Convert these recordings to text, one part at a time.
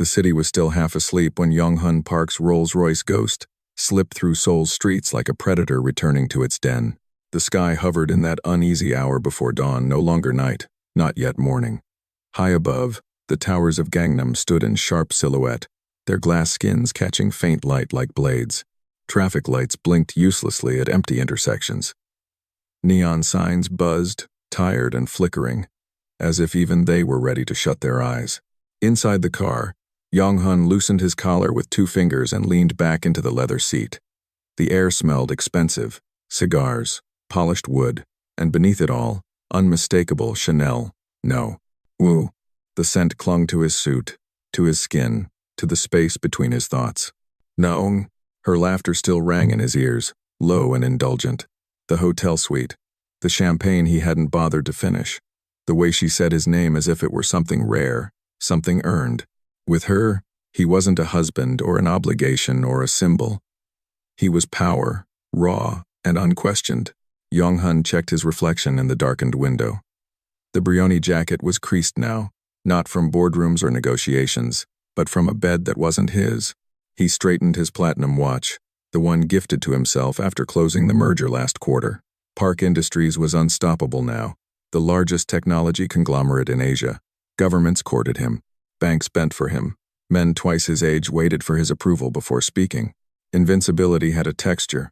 The city was still half asleep when Yong Hun Park's Rolls-Royce Ghost slipped through Seoul's streets like a predator returning to its den. The sky hovered in that uneasy hour before dawn, no longer night, not yet morning. High above, the towers of Gangnam stood in sharp silhouette, their glass skins catching faint light like blades. Traffic lights blinked uselessly at empty intersections. Neon signs buzzed, tired and flickering, as if even they were ready to shut their eyes. Inside the car, Yong Hun loosened his collar with 2 fingers and leaned back into the leather seat. The air smelled expensive, cigars, polished wood, and beneath it all, unmistakable Chanel. No. Woo. The scent clung to his suit, to his skin, to the space between his thoughts. Naong. Her laughter still rang in his ears, low and indulgent. The hotel suite, the champagne he hadn't bothered to finish, the way she said his name as if it were something rare, something earned. With her, he wasn't a husband or an obligation or a symbol. He was power, raw and unquestioned. Yong Hun checked his reflection in the darkened window. The Brioni jacket was creased now, not from boardrooms or negotiations, but from a bed that wasn't his. He straightened his platinum watch, the one gifted to himself after closing the merger last quarter. Park Industries was unstoppable now, the largest technology conglomerate in Asia. Governments courted him. Banks bent for him. Men twice his age waited for his approval before speaking. Invincibility had a texture,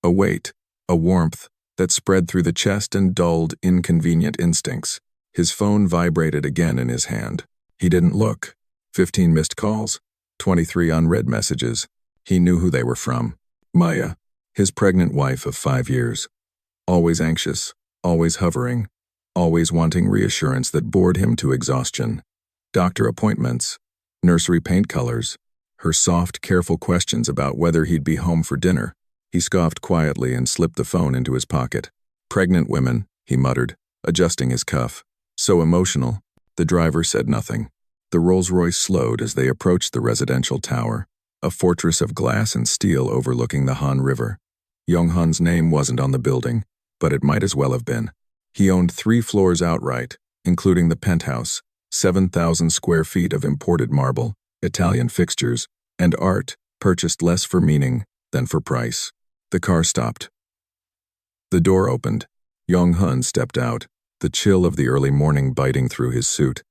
a weight, a warmth that spread through the chest and dulled inconvenient instincts. His phone vibrated again in his hand. He didn't look. 15 missed calls, 23 unread messages. He knew who they were from. Maya, his pregnant wife of 5 years. Always anxious, always hovering, always wanting reassurance that bored him to exhaustion. Doctor appointments, nursery paint colors, her soft, careful questions about whether he'd be home for dinner. He scoffed quietly and slipped the phone into his pocket. Pregnant women, he muttered, adjusting his cuff. So emotional. The driver said nothing. The Rolls-Royce slowed as they approached the residential tower, a fortress of glass and steel overlooking the Han River. Yong Hun's name wasn't on the building, but it might as well have been. He owned 3 floors outright, including the penthouse, 7,000 square feet of imported marble, Italian fixtures, and art purchased less for meaning than for price. The car stopped. The door opened. Yong Hun stepped out, the chill of the early morning biting through his suit.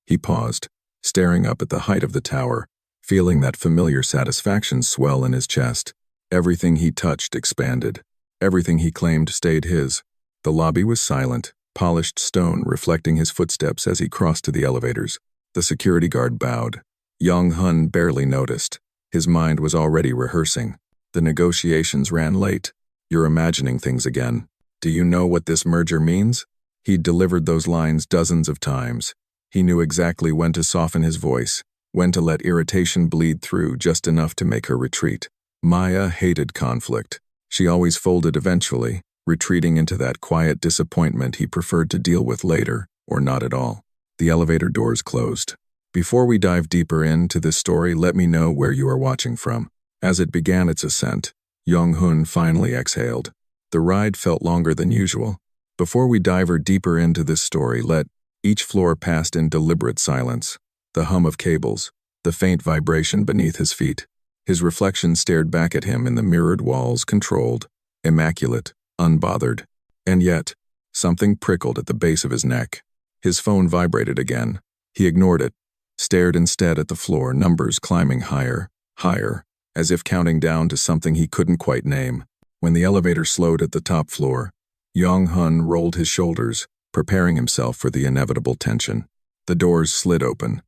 He paused, staring up at the height of the tower, feeling that familiar satisfaction swell in his chest. Everything he touched expanded. Everything he claimed stayed his. The lobby was silent, polished stone reflecting his footsteps as he crossed to the elevators. The security guard bowed. Yong Hun barely noticed. His mind was already rehearsing. The negotiations ran late. You're imagining things again. Do you know what this merger means? He'd delivered those lines dozens of times. He knew exactly when to soften his voice, when to let irritation bleed through just enough to make her retreat. Maya hated conflict. She always folded eventually, retreating into that quiet disappointment he preferred to deal with later, or not at all. The elevator doors closed. Before we dive deeper into this story, let me know where you are watching from. As it began its ascent, Yong Hun finally exhaled. The ride felt longer than usual. Before we dive deeper into this story, let each floor passed in deliberate silence. The hum of cables, the faint vibration beneath his feet. His reflection stared back at him in the mirrored walls, controlled, immaculate, unbothered. And yet, something prickled at the base of his neck. His phone vibrated again. He ignored it, stared instead at the floor, numbers climbing higher, higher, as if counting down to something he couldn't quite name. When the elevator slowed at the top floor, Yong Hun rolled his shoulders, preparing himself for the inevitable tension. The doors slid open.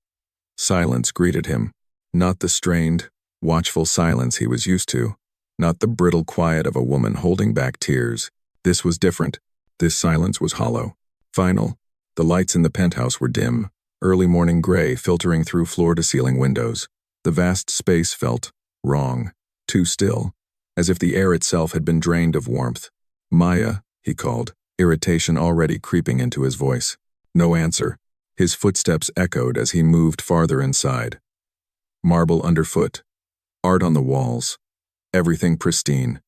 Silence greeted him. Not the strained, watchful silence he was used to. Not the brittle quiet of a woman holding back tears. This was different. This silence was hollow. Final. The lights in the penthouse were dim, early morning gray filtering through floor-to-ceiling windows. The vast space felt wrong, too still, as if the air itself had been drained of warmth. Maya, he called, irritation already creeping into his voice. No answer. His footsteps echoed as he moved farther inside. Marble underfoot. Art on the walls. Everything pristine.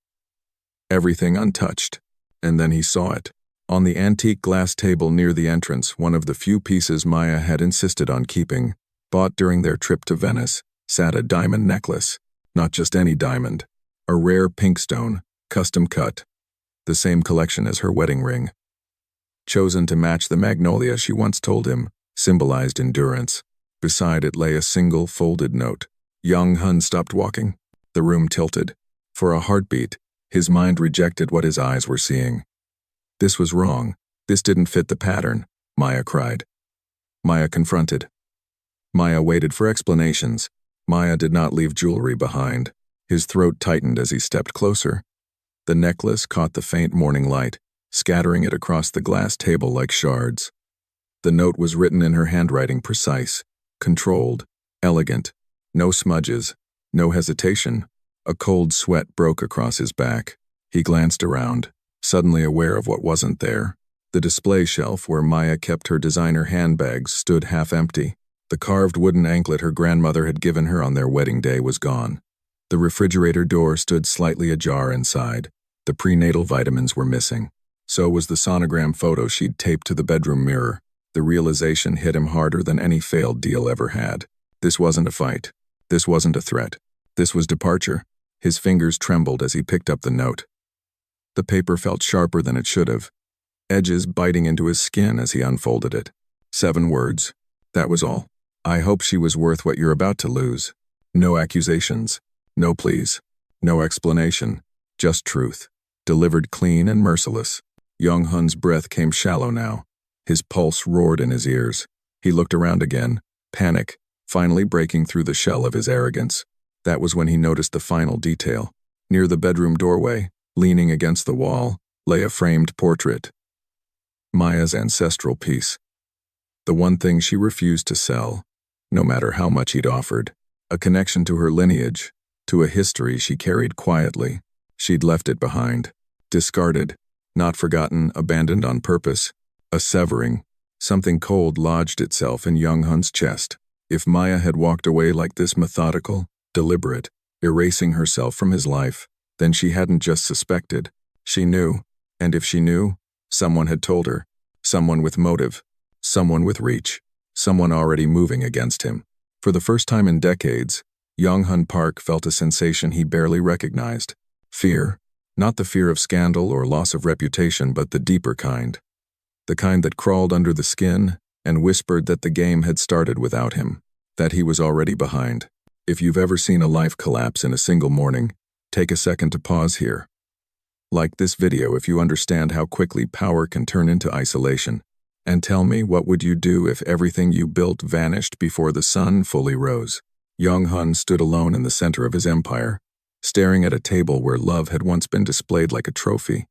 Everything untouched. And then he saw it. On the antique glass table near the entrance, one of the few pieces Maya had insisted on keeping, Bought during their trip to Venice, sat a diamond necklace. Not just any diamond. A rare pink stone, custom cut. The same collection as her wedding ring. Chosen to match the magnolia she once told him, symbolized endurance. Beside it lay a single folded note. Yong Hun stopped walking. The room tilted. For a heartbeat, his mind rejected what his eyes were seeing. This was wrong. This didn't fit the pattern, Maya cried. Maya confronted. Maya waited for explanations. Maya did not leave jewelry behind. His throat tightened as he stepped closer. The necklace caught the faint morning light, scattering it across the glass table like shards. The note was written in her handwriting, precise, controlled, elegant. No smudges, no hesitation. A cold sweat broke across his back. He glanced around, suddenly aware of what wasn't there. The display shelf where Maya kept her designer handbags stood half empty. The carved wooden anklet her grandmother had given her on their wedding day was gone. The refrigerator door stood slightly ajar inside. The prenatal vitamins were missing. So was the sonogram photo she'd taped to the bedroom mirror. The realization hit him harder than any failed deal ever had. This wasn't a fight. This wasn't a threat. This was departure. His fingers trembled as he picked up the note. The paper felt sharper than it should have, edges biting into his skin as he unfolded it. 7 words. That was all. I hope she was worth what you're about to lose. No accusations. No pleas. No explanation. Just truth. Delivered clean and merciless. Yong Hun's breath came shallow now. His pulse roared in his ears. He looked around again, panic, finally breaking through the shell of his arrogance. That was when he noticed the final detail. Near the bedroom doorway, leaning against the wall, lay a framed portrait. Maya's ancestral piece. The one thing she refused to sell, no matter how much he'd offered. A connection to her lineage, to a history she carried quietly. She'd left it behind. Discarded, not forgotten, abandoned on purpose. A severing. Something cold lodged itself in Yong Hun's chest. If Maya had walked away like this, methodical, deliberate, erasing herself from his life, then she hadn't just suspected. She knew. And if she knew, someone had told her. Someone with motive. Someone with reach. Someone already moving against him. For the first time in decades, Yong Hun Park felt a sensation he barely recognized. Fear. Not the fear of scandal or loss of reputation, but the deeper kind. The kind that crawled under the skin and whispered that the game had started without him, that he was already behind. If you've ever seen a life collapse in a single morning, take a second to pause here. Like this video if you understand how quickly power can turn into isolation. And tell me, what would you do if everything you built vanished before the sun fully rose? Yong Hun stood alone in the center of his empire, staring at a table where love had once been displayed like a trophy,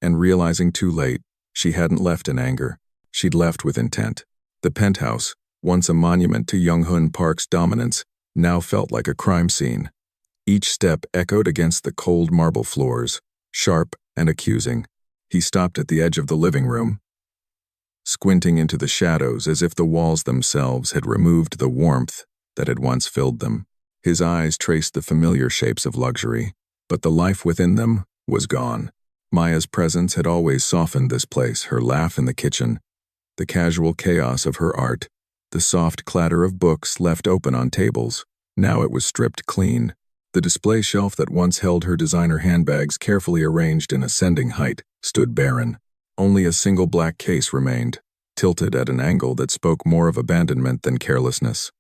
and realizing too late, she hadn't left in anger. She'd left with intent. The penthouse, once a monument to Yong Hun Park's dominance, now felt like a crime scene. Each step echoed against the cold marble floors, sharp and accusing. He stopped at the edge of the living room, squinting into the shadows as if the walls themselves had removed the warmth that had once filled them. His eyes traced the familiar shapes of luxury, but the life within them was gone. Maya's presence had always softened this place, her laugh in the kitchen, the casual chaos of her art, the soft clatter of books left open on tables. Now it was stripped clean. The display shelf that once held her designer handbags carefully arranged in ascending height stood barren. Only a single black case remained, tilted at an angle that spoke more of abandonment than carelessness.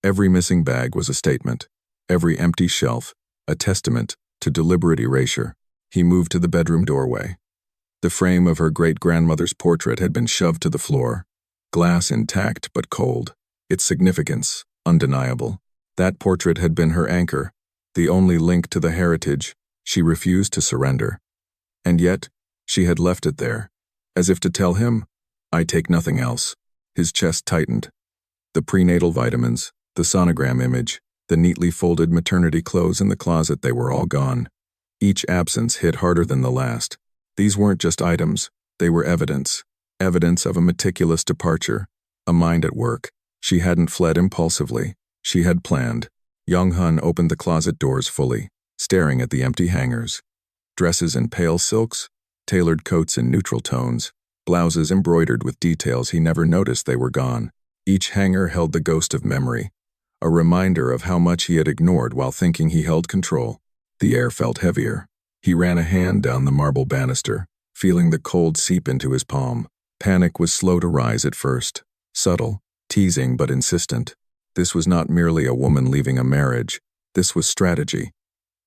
Every missing bag was a statement, every empty shelf a testament to deliberate erasure. He moved to the bedroom doorway. The frame of her great-grandmother's portrait had been shoved to the floor, glass intact but cold, its significance undeniable. That portrait had been her anchor, the only link to the heritage she refused to surrender. And yet, she had left it there, as if to tell him, I take nothing else. His chest tightened. The prenatal vitamins, the sonogram image, the neatly folded maternity clothes in the closet, they were all gone. Each absence hit harder than the last. These weren't just items, they were evidence. Evidence of a meticulous departure, a mind at work. She hadn't fled impulsively. She had planned. Yong Hun opened the closet doors fully, staring at the empty hangers. Dresses in pale silks, tailored coats in neutral tones, blouses embroidered with details he never noticed they were gone. Each hanger held the ghost of memory, a reminder of how much he had ignored while thinking he held control. The air felt heavier. He ran a hand down the marble banister, feeling the cold seep into his palm. Panic was slow to rise at first, subtle, teasing but insistent. This was not merely a woman leaving a marriage. This was strategy.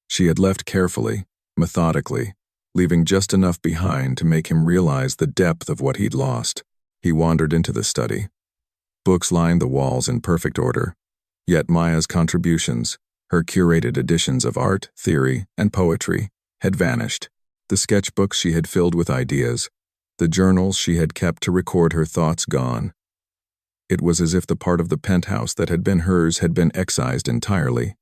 She had left carefully, methodically, leaving just enough behind to make him realize the depth of what he'd lost. He wandered into the study. Books lined the walls in perfect order. Yet Maya's contributions, her curated editions of art, theory, and poetry, had vanished. The sketchbooks she had filled with ideas, the journals she had kept to record her thoughts gone. It was as if the part of the penthouse that had been hers had been excised entirely,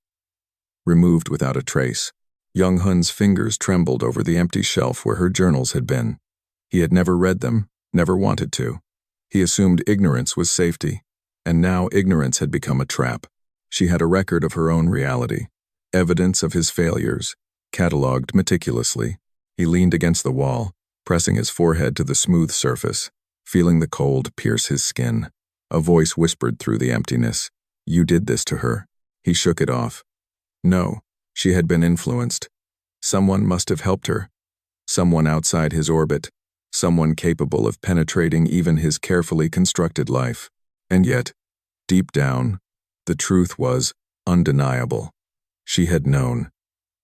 removed without a trace. Yong Hun's fingers trembled over the empty shelf where her journals had been. He had never read them, never wanted to. He assumed ignorance was safety, and now ignorance had become a trap. She had a record of her own reality, evidence of his failures, catalogued meticulously. He leaned against the wall, pressing his forehead to the smooth surface, feeling the cold pierce his skin. A voice whispered through the emptiness, "You did this to her." He shook it off. No, she had been influenced. Someone must have helped her. Someone outside his orbit. Someone capable of penetrating even his carefully constructed life. And yet, deep down, the truth was undeniable. She had known.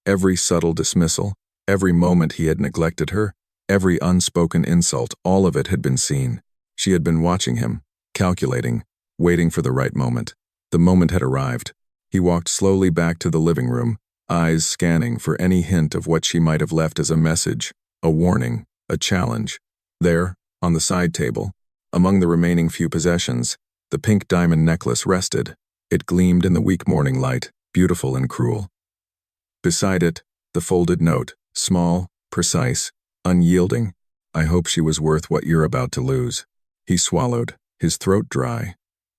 Every subtle dismissal, every moment he had neglected her, every unspoken insult, all of it had been seen. She had been watching him, calculating, waiting for the right moment. The moment had arrived. He walked slowly back to the living room, eyes scanning for any hint of what she might have left as a message, a warning, a challenge. There, on the side table, among the remaining few possessions, the pink diamond necklace rested. It gleamed in the weak morning light, beautiful and cruel. Beside it, the folded note, small, precise, unyielding. "I hope she was worth what you're about to lose." He swallowed, his throat dry.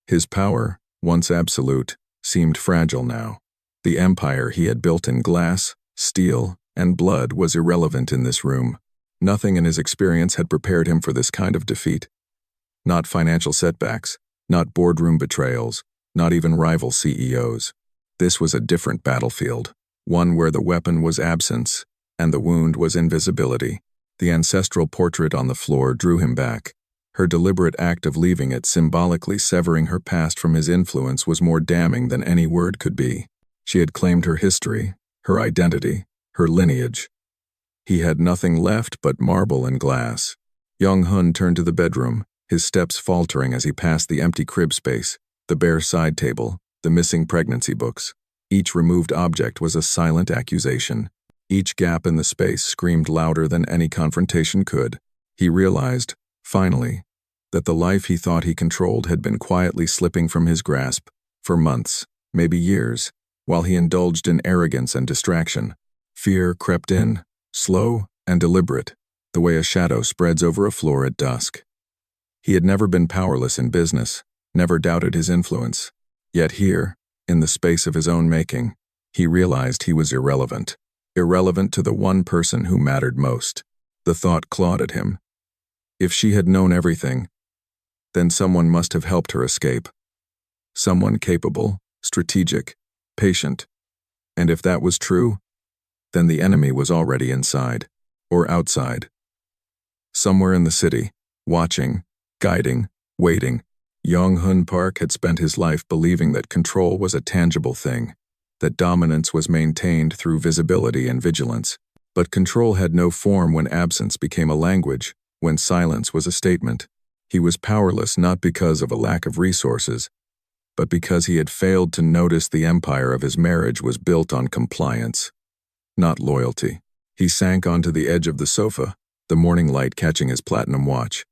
His power, once absolute, seemed fragile now. The empire he had built in glass, steel, and blood was irrelevant in this room. Nothing in his experience had prepared him for this kind of defeat. Not financial setbacks, not boardroom betrayals, not even rival CEOs. This was a different battlefield, one where the weapon was absence, and the wound was invisibility. The ancestral portrait on the floor drew him back. Her deliberate act of leaving it, symbolically severing her past from his influence, was more damning than any word could be. She had claimed her history, her identity, her lineage. He had nothing left but marble and glass. Yong Hun turned to the bedroom, his steps faltering as he passed the empty crib space, the bare side table, the missing pregnancy books. Each removed object was a silent accusation. Each gap in the space screamed louder than any confrontation could. He realized, finally, that the life he thought he controlled had been quietly slipping from his grasp, for months, maybe years, while he indulged in arrogance and distraction. Fear crept in, slow and deliberate, the way a shadow spreads over a floor at dusk. He had never been powerless in business, never doubted his influence. Yet here, in the space of his own making, he realized he was irrelevant. Irrelevant to the one person who mattered most. The thought clawed at him. If she had known everything, then someone must have helped her escape. Someone capable, strategic, patient. And if that was true, then the enemy was already inside, or outside. Somewhere in the city, watching, guiding, waiting, Yong Hun Park had spent his life believing that control was a tangible thing, that dominance was maintained through visibility and vigilance. But control had no form when absence became a language, when silence was a statement. He was powerless not because of a lack of resources, but because he had failed to notice the empire of his marriage was built on compliance, not loyalty. He sank onto the edge of the sofa, the morning light catching his platinum watch.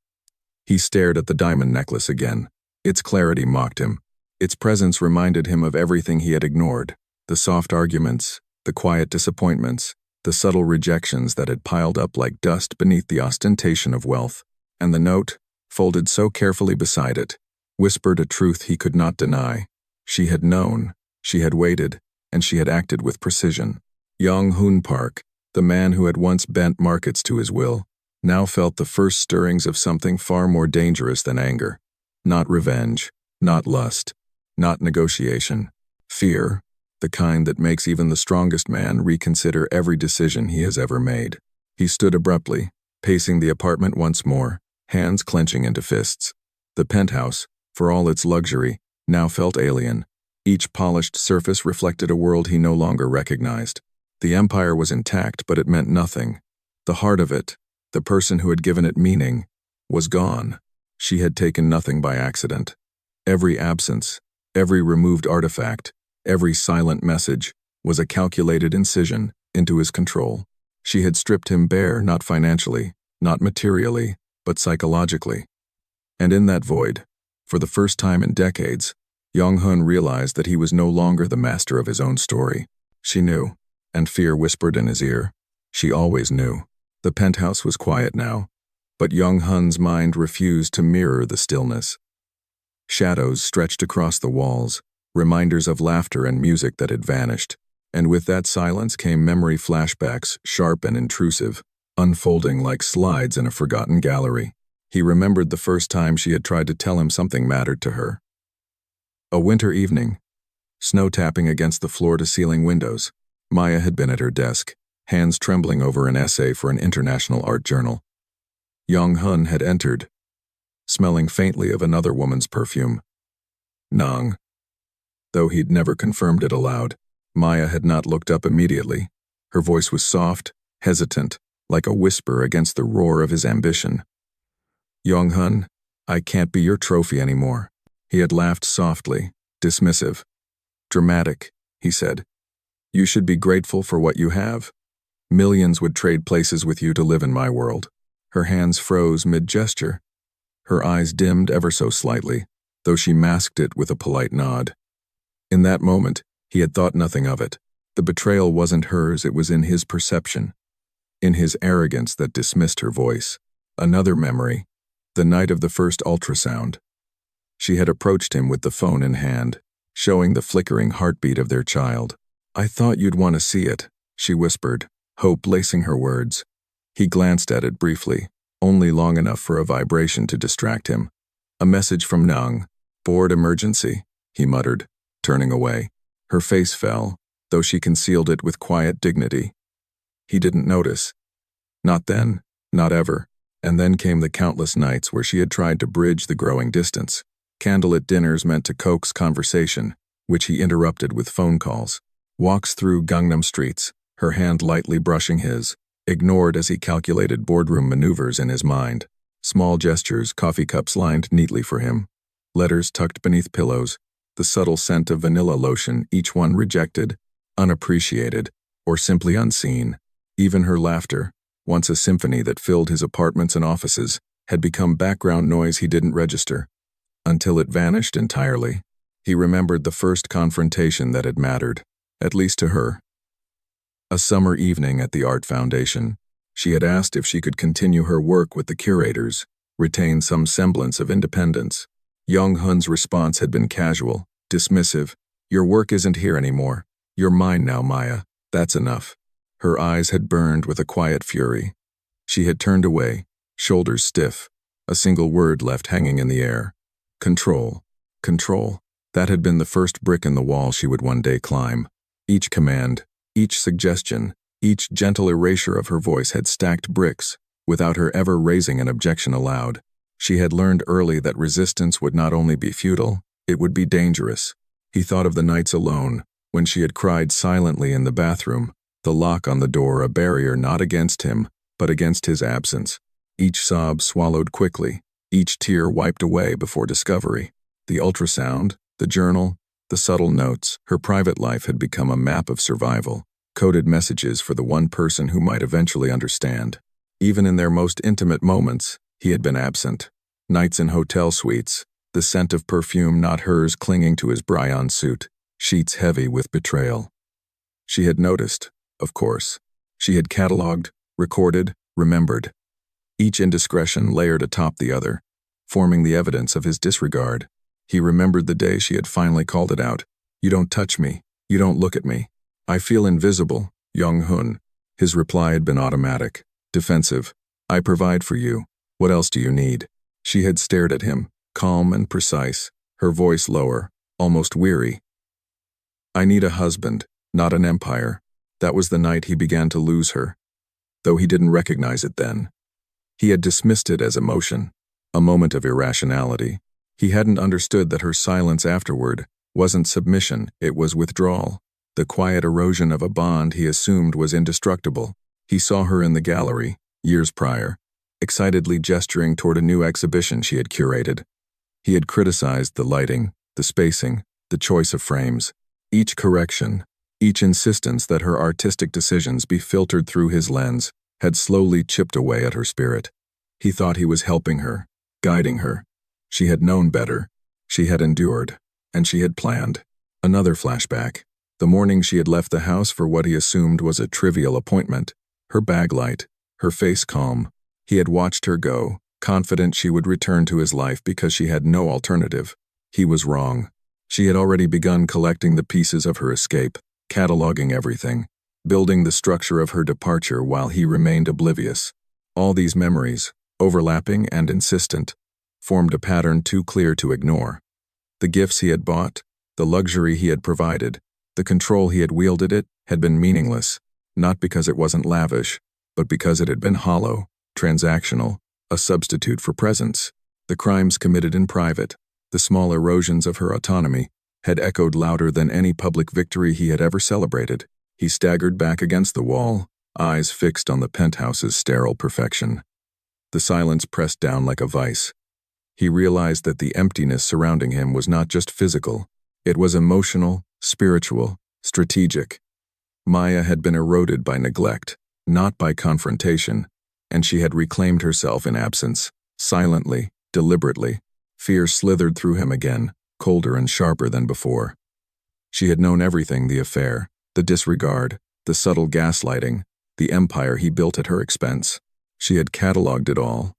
He stared at the diamond necklace again. Its clarity mocked him. Its presence reminded him of everything he had ignored, the soft arguments, the quiet disappointments, the subtle rejections that had piled up like dust beneath the ostentation of wealth. And the note, folded so carefully beside it, whispered a truth he could not deny. She had known, she had waited, and she had acted with precision. Yong Hun Park, the man who had once bent markets to his will, now felt the first stirrings of something far more dangerous than anger. Not revenge, not lust, not negotiation, Fear, the kind that makes even the strongest man reconsider every decision he has ever made. He stood abruptly, pacing the apartment once more, hands clenching into fists. The penthouse, for all its luxury, now felt alien. Each polished surface reflected a world he no longer recognized. The empire was intact, but it meant nothing. The heart of it, the person who had given it meaning, was gone. She had taken nothing by accident. Every absence, every removed artifact, every silent message was a calculated incision into his control. She had stripped him bare, not financially, not materially, but psychologically. And in that void, for the first time in decades, Yong Hun realized that he was no longer the master of his own story. She knew, and fear whispered in his ear. She always knew. The penthouse was quiet now, but Yong Hun's mind refused to mirror the stillness. Shadows stretched across the walls, reminders of laughter and music that had vanished, and with that silence came memory flashbacks, sharp and intrusive, unfolding like slides in a forgotten gallery. He remembered the first time she had tried to tell him something mattered to her. A winter evening, snow tapping against the floor-to-ceiling windows. Maya had been at her desk, hands trembling over an essay for an international art journal. Yong Hun had entered, smelling faintly of another woman's perfume. Nang. Though he'd never confirmed it aloud, Maya had not looked up immediately. Her voice was soft, hesitant, like a whisper against the roar of his ambition. Yong Hun, I can't be your trophy anymore. He had laughed softly, dismissive. Dramatic, he said. You should be grateful for what you have. Millions would trade places with you to live in my world. Her hands froze mid-gesture. Her eyes dimmed ever so slightly, though she masked it with a polite nod. In that moment, he had thought nothing of it. The betrayal wasn't hers, it was in his perception. In his arrogance that dismissed her voice. Another memory. The night of the first ultrasound. She had approached him with the phone in hand, showing the flickering heartbeat of their child. I thought you'd want to see it, she whispered, hope lacing her words. He glanced at it briefly, only long enough for a vibration to distract him. A message from Nang. Board emergency, he muttered, turning away. Her face fell, though she concealed it with quiet dignity. He didn't notice. Not then, not ever. And then came the countless nights where she had tried to bridge the growing distance. Candlelit dinners meant to coax conversation, which he interrupted with phone calls. Walks through Gangnam streets, her hand lightly brushing his, ignored as he calculated boardroom maneuvers in his mind. Small gestures, coffee cups lined neatly for him. Letters tucked beneath pillows, the subtle scent of vanilla lotion, each one rejected, unappreciated, or simply unseen. Even her laughter, once a symphony that filled his apartments and offices, had become background noise he didn't register. Until it vanished entirely. He remembered the first confrontation that had mattered, at least to her. A summer evening at the Art Foundation. She had asked if she could continue her work with the curators, retain some semblance of independence. Yong Hun's response had been casual, dismissive. Your work isn't here anymore. You're mine now, Maya. That's enough. Her eyes had burned with a quiet fury. She had turned away, shoulders stiff, a single word left hanging in the air. Control. Control. That had been the first brick in the wall she would one day climb. Each command, each suggestion, each gentle erasure of her voice had stacked bricks, without her ever raising an objection aloud. She had learned early that resistance would not only be futile, it would be dangerous. He thought of the nights alone, when she had cried silently in the bathroom, the lock on the door a barrier not against him, but against his absence. Each sob swallowed quickly, each tear wiped away before discovery. The ultrasound, the journal, the subtle notes, her private life had become a map of survival, coded messages for the one person who might eventually understand. Even in their most intimate moments, he had been absent. Nights in hotel suites, the scent of perfume not hers clinging to his Bryan suit, sheets heavy with betrayal. She had noticed, of course. She had catalogued, recorded, remembered. Each indiscretion layered atop the other, forming the evidence of his disregard. He remembered the day she had finally called it out. You don't touch me. You don't look at me. I feel invisible, Yong Hun. His reply had been automatic, defensive. I provide for you. What else do you need? She had stared at him, calm and precise, her voice lower, almost weary. I need a husband, not an empire. That was the night he began to lose her, though he didn't recognize it then. He had dismissed it as emotion, a moment of irrationality. He hadn't understood that her silence afterward wasn't submission, it was withdrawal, the quiet erosion of a bond he assumed was indestructible. He saw her in the gallery, years prior, excitedly gesturing toward a new exhibition she had curated. He had criticized the lighting, the spacing, the choice of frames, each correction, each insistence that her artistic decisions be filtered through his lens had slowly chipped away at her spirit. He thought he was helping her, guiding her. She had known better. She had endured, and she had planned. Another flashback. The morning she had left the house for what he assumed was a trivial appointment, her bag light, her face calm. He had watched her go, confident she would return to his life because she had no alternative. He was wrong. She had already begun collecting the pieces of her escape, cataloging everything, building the structure of her departure while he remained oblivious. All these memories, overlapping and insistent, formed a pattern too clear to ignore. The gifts he had bought, the luxury he had provided, the control he had wielded it had been meaningless, not because it wasn't lavish, but because it had been hollow, transactional, a substitute for presence. The crimes committed in private, the small erosions of her autonomy, had echoed louder than any public victory he had ever celebrated. He staggered back against the wall, eyes fixed on the penthouse's sterile perfection. The silence pressed down like a vice. He realized that the emptiness surrounding him was not just physical, it was emotional, spiritual, strategic. Maya had been eroded by neglect, not by confrontation, and she had reclaimed herself in absence, silently, deliberately. Fear slithered through him again, colder and sharper than before. She had known everything: the affair, the disregard, the subtle gaslighting, the empire he built at her expense. She had catalogued it all,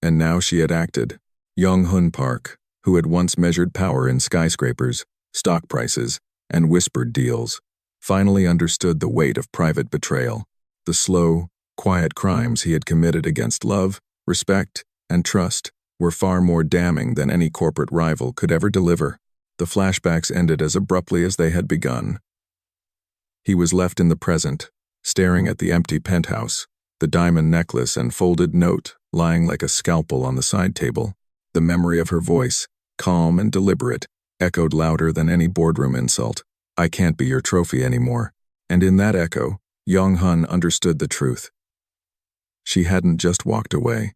and now she had acted. Yong Hun Park, who had once measured power in skyscrapers, stock prices, and whispered deals, finally understood the weight of private betrayal, the slow, quiet crimes he had committed against love, respect, and trust were far more damning than any corporate rival could ever deliver. The flashbacks ended as abruptly as they had begun. He was left in the present, staring at the empty penthouse, the diamond necklace and folded note lying like a scalpel on the side table. The memory of her voice, calm and deliberate, echoed louder than any boardroom insult. "I can't be your trophy anymore." And in that echo, Yong Hun understood the truth. She hadn't just walked away.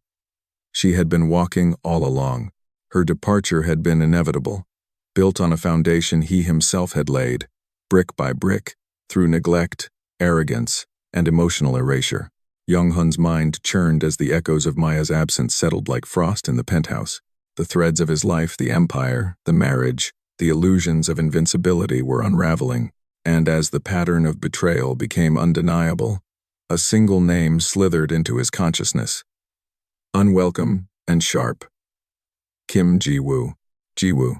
She had been walking all along. Her departure had been inevitable, built on a foundation he himself had laid, brick by brick, through neglect, arrogance, and emotional erasure. Yong Hun's mind churned as the echoes of Maya's absence settled like frost in the penthouse. The threads of his life, the empire, the marriage, the illusions of invincibility were unraveling, and as the pattern of betrayal became undeniable, a single name slithered into his consciousness. Unwelcome and sharp. Kim Ji-woo. Ji-woo.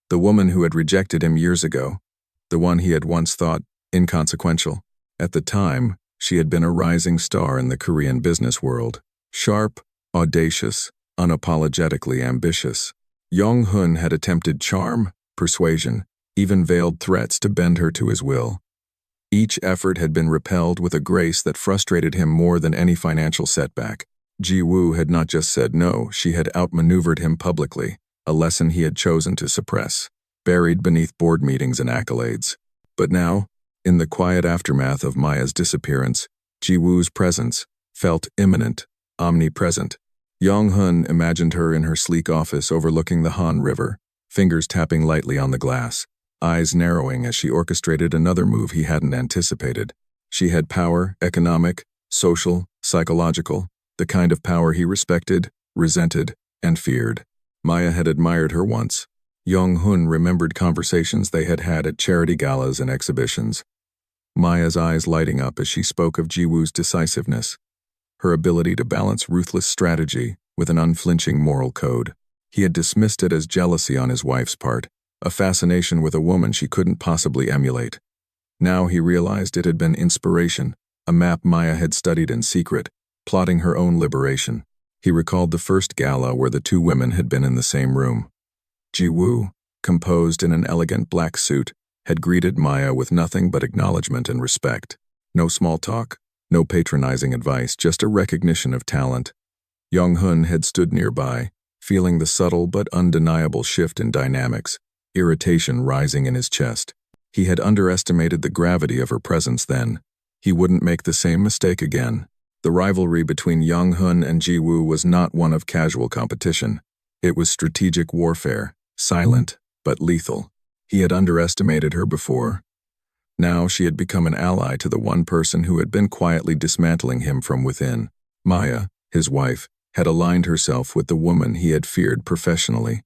The woman who had rejected him years ago, the one he had once thought inconsequential. At the time, she had been a rising star in the Korean business world. Sharp, audacious, unapologetically ambitious. Yong Hun had attempted charm, persuasion, even veiled threats to bend her to his will. Each effort had been repelled with a grace that frustrated him more than any financial setback. Ji-woo had not just said no, she had outmaneuvered him publicly, a lesson he had chosen to suppress, buried beneath board meetings and accolades. But now, in the quiet aftermath of Maya's disappearance, Ji-woo's presence felt imminent, omnipresent. Yong Hun imagined her in her sleek office overlooking the Han River, fingers tapping lightly on the glass, eyes narrowing as she orchestrated another move he hadn't anticipated. She had power, economic, social, psychological, the kind of power he respected, resented, and feared. Maya had admired her once. Yong Hun remembered conversations they had had at charity galas and exhibitions. Maya's eyes lighting up as she spoke of Ji-woo's decisiveness, her ability to balance ruthless strategy with an unflinching moral code. He had dismissed it as jealousy on his wife's part, a fascination with a woman she couldn't possibly emulate. Now he realized it had been inspiration, a map Maya had studied in secret, plotting her own liberation. He recalled the first gala where the two women had been in the same room. Ji-woo, composed in an elegant black suit, had greeted Maya with nothing but acknowledgement and respect. No small talk, no patronizing advice, just a recognition of talent. Yong Hun had stood nearby, feeling the subtle but undeniable shift in dynamics, irritation rising in his chest. He had underestimated the gravity of her presence then. He wouldn't make the same mistake again. The rivalry between Yong Hun and Ji Woo was not one of casual competition. It was strategic warfare, silent but lethal. He had underestimated her before. Now she had become an ally to the one person who had been quietly dismantling him from within. Maya, his wife, had aligned herself with the woman he had feared professionally,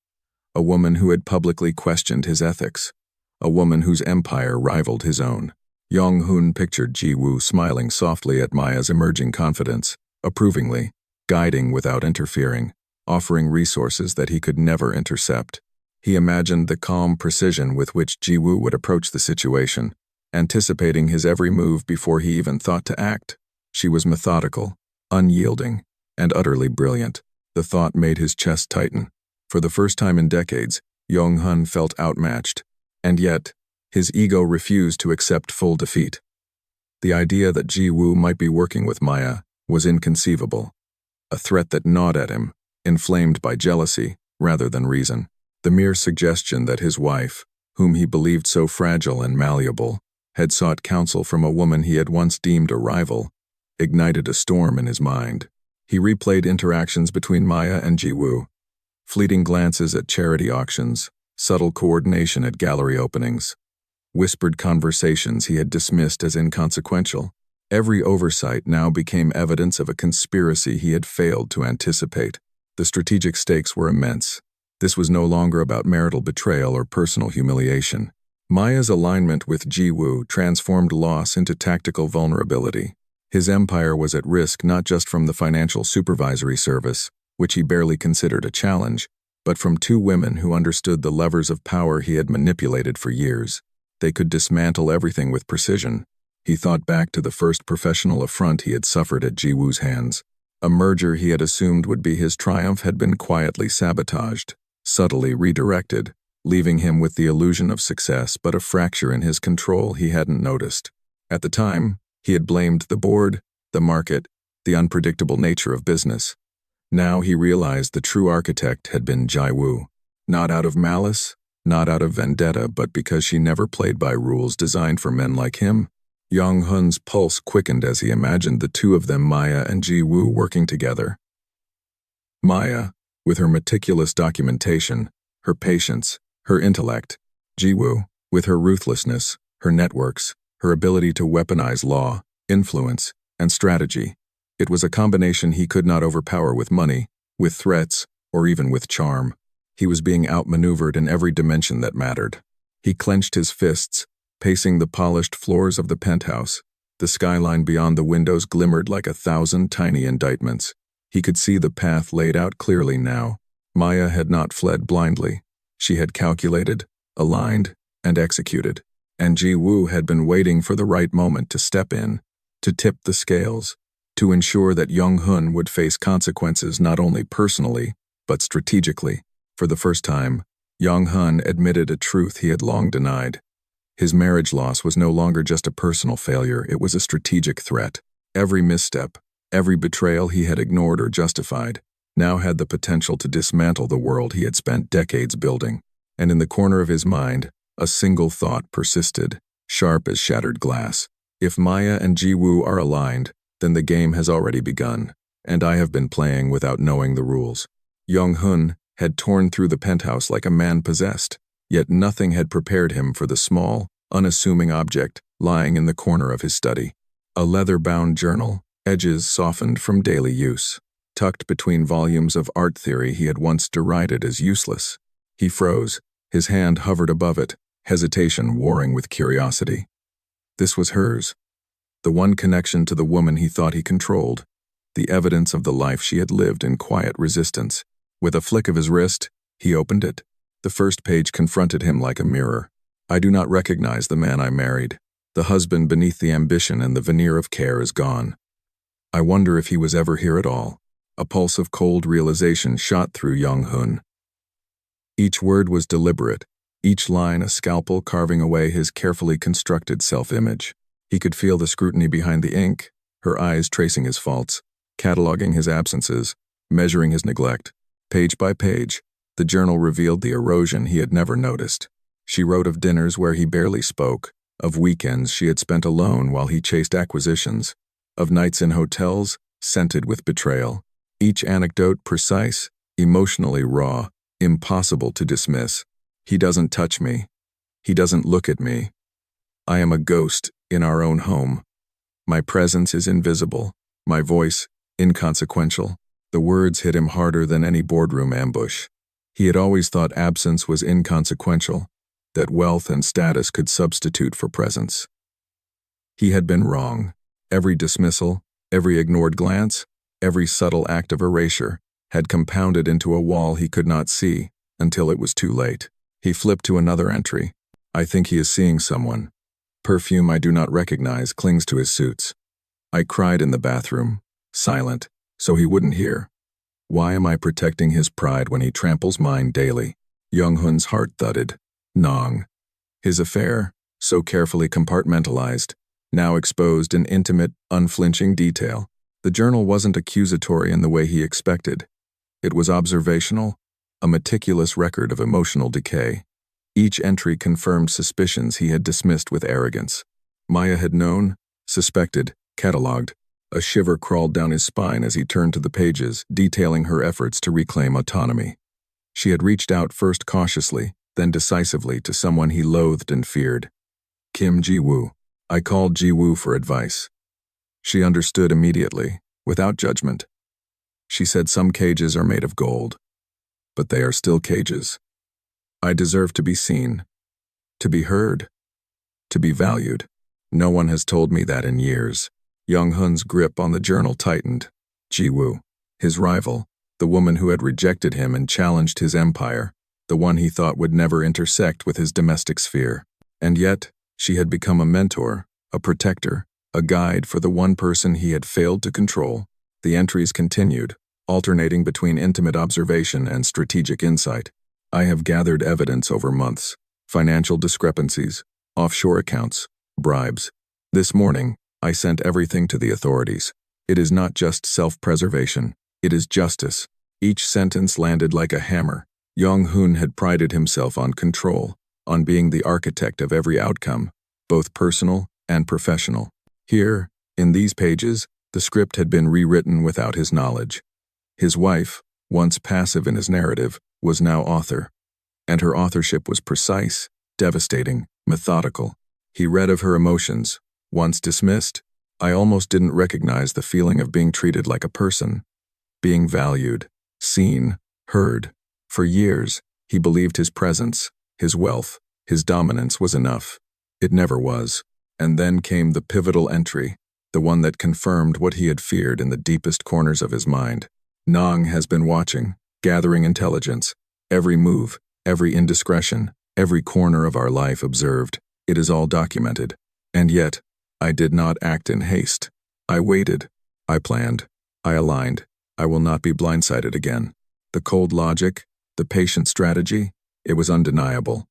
a woman who had publicly questioned his ethics, a woman whose empire rivaled his own. Yong Hun pictured Ji Woo smiling softly at Maya's emerging confidence, approvingly, guiding without interfering, offering resources that he could never intercept. He imagined the calm precision with which Ji Woo would approach the situation, anticipating his every move before he even thought to act. She was methodical, unyielding, and utterly brilliant. The thought made his chest tighten. For the first time in decades, Yong Hun felt outmatched, and yet, his ego refused to accept full defeat. The idea that Ji Woo might be working with Maya was inconceivable, a threat that gnawed at him, inflamed by jealousy rather than reason. The mere suggestion that his wife, whom he believed so fragile and malleable, had sought counsel from a woman he had once deemed a rival, ignited a storm in his mind. He replayed interactions between Maya and Ji Woo, fleeting glances at charity auctions, subtle coordination at gallery openings, whispered conversations he had dismissed as inconsequential. Every oversight now became evidence of a conspiracy he had failed to anticipate. The strategic stakes were immense. This was no longer about marital betrayal or personal humiliation. Maya's alignment with Ji Woo transformed loss into tactical vulnerability. His empire was at risk not just from the financial supervisory service, which he barely considered a challenge, but from two women who understood the levers of power he had manipulated for years. They could dismantle everything with precision. He thought back to the first professional affront he had suffered at Ji Woo's hands. A merger he had assumed would be his triumph had been quietly sabotaged, subtly redirected, leaving him with the illusion of success but a fracture in his control he hadn't noticed. At the time, he had blamed the board, the market, the unpredictable nature of business. Now he realized the true architect had been Ji Woo, not out of malice, not out of vendetta, but because she never played by rules designed for men like him. Yong Hun's pulse quickened as he imagined the two of them, Maya and Ji Woo, working together. Maya, with her meticulous documentation, her patience, her intellect. Ji Woo, with her ruthlessness, her networks, her ability to weaponize law, influence, and strategy. It was a combination he could not overpower with money, with threats, or even with charm. He was being outmaneuvered in every dimension that mattered. He clenched his fists, pacing the polished floors of the penthouse. The skyline beyond the windows glimmered like 1,000 tiny indictments. He could see the path laid out clearly now. Maya had not fled blindly. She had calculated, aligned, and executed. And Ji Woo had been waiting for the right moment to step in, to tip the scales, to ensure that Yong Hun would face consequences not only personally, but strategically. For the first time, Yong Hun admitted a truth he had long denied. His marriage loss was no longer just a personal failure, it was a strategic threat. Every misstep, every betrayal he had ignored or justified, now had the potential to dismantle the world he had spent decades building. And in the corner of his mind, a single thought persisted, sharp as shattered glass. If Maya and Ji Woo are aligned, then the game has already begun, and I have been playing without knowing the rules. Yong Hun had torn through the penthouse like a man possessed, yet nothing had prepared him for the small, unassuming object lying in the corner of his study. A leather-bound journal, edges softened from daily use, tucked between volumes of art theory he had once derided as useless. He froze, his hand hovered above it, hesitation warring with curiosity. This was hers, the one connection to the woman he thought he controlled, the evidence of the life she had lived in quiet resistance. With a flick of his wrist, he opened it. The first page confronted him like a mirror. I do not recognize the man I married. The husband beneath the ambition and the veneer of care is gone. I wonder if he was ever here at all. A pulse of cold realization shot through Yong Hun. Each word was deliberate, each line a scalpel carving away his carefully constructed self-image. He could feel the scrutiny behind the ink, her eyes tracing his faults, cataloging his absences, measuring his neglect. Page by page, the journal revealed the erosion he had never noticed. She wrote of dinners where he barely spoke, of weekends she had spent alone while he chased acquisitions, of nights in hotels scented with betrayal. Each anecdote precise, emotionally raw, impossible to dismiss. He doesn't touch me. He doesn't look at me. I am a ghost in our own home. My presence is invisible, my voice inconsequential. The words hit him harder than any boardroom ambush. He had always thought absence was inconsequential, that wealth and status could substitute for presence. He had been wrong. Every dismissal, every ignored glance, every subtle act of erasure had compounded into a wall he could not see until it was too late. He flipped to another entry. I think he is seeing someone. Perfume I do not recognize clings to his suits. I cried in the bathroom, silent, so he wouldn't hear. Why am I protecting his pride when he tramples mine daily? Yong Hun's heart thudded. Nong. His affair, so carefully compartmentalized, now exposed in intimate, unflinching detail. The journal wasn't accusatory in the way he expected. It was observational, a meticulous record of emotional decay. Each entry confirmed suspicions he had dismissed with arrogance. Maya had known, suspected, catalogued. A shiver crawled down his spine as he turned to the pages, detailing her efforts to reclaim autonomy. She had reached out first cautiously, then decisively to someone he loathed and feared. Kim Ji-woo. I called Ji-woo for advice. She understood immediately, without judgment. She said some cages are made of gold, but they are still cages. I deserve to be seen, to be heard, to be valued. No one has told me that in years. Yong Hun's grip on the journal tightened. Ji-woo, his rival, the woman who had rejected him and challenged his empire, the one he thought would never intersect with his domestic sphere. And yet, she had become a mentor, a protector, a guide for the one person he had failed to control. The entries continued, alternating between intimate observation and strategic insight. I have gathered evidence over months, financial discrepancies, offshore accounts, bribes. This morning, I sent everything to the authorities. It is not just self-preservation, it is justice. Each sentence landed like a hammer. Yong Hun had prided himself on control, on being the architect of every outcome, both personal and professional. Here, in these pages, the script had been rewritten without his knowledge. His wife, once passive in his narrative, was now author, and her authorship was precise, devastating, methodical. He read of her emotions. Once dismissed, I almost didn't recognize the feeling of being treated like a person, being valued, seen, heard. For years, he believed his presence, his wealth, his dominance was enough. It never was. And then came the pivotal entry, the one that confirmed what he had feared in the deepest corners of his mind. Nong has been watching, gathering intelligence. Every move, every indiscretion, every corner of our life observed. It is all documented. And yet, I did not act in haste. I waited. I planned. I aligned. I will not be blindsided again. The cold logic, the patient strategy, it was undeniable.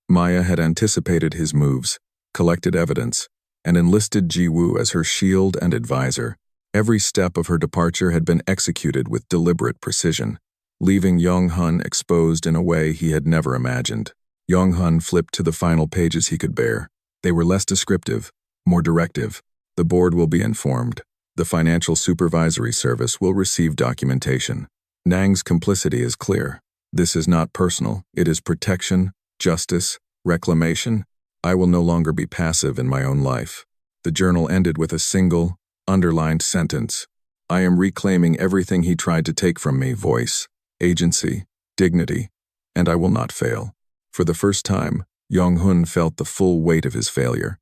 Maya had anticipated his moves, collected evidence, and enlisted Ji-woo as her shield and advisor. Every step of her departure had been executed with deliberate precision, leaving Yong Hun exposed in a way he had never imagined. Yong Hun flipped to the final pages he could bear. They were less descriptive, more directive. The board will be informed. The Financial Supervisory Service will receive documentation. Nang's complicity is clear. This is not personal. It is protection, justice, reclamation. I will no longer be passive in my own life. The journal ended with a single, underlined sentence. I am reclaiming everything he tried to take from me: voice, agency, dignity, and I will not fail. For the first time, Yong Hun felt the full weight of his failure.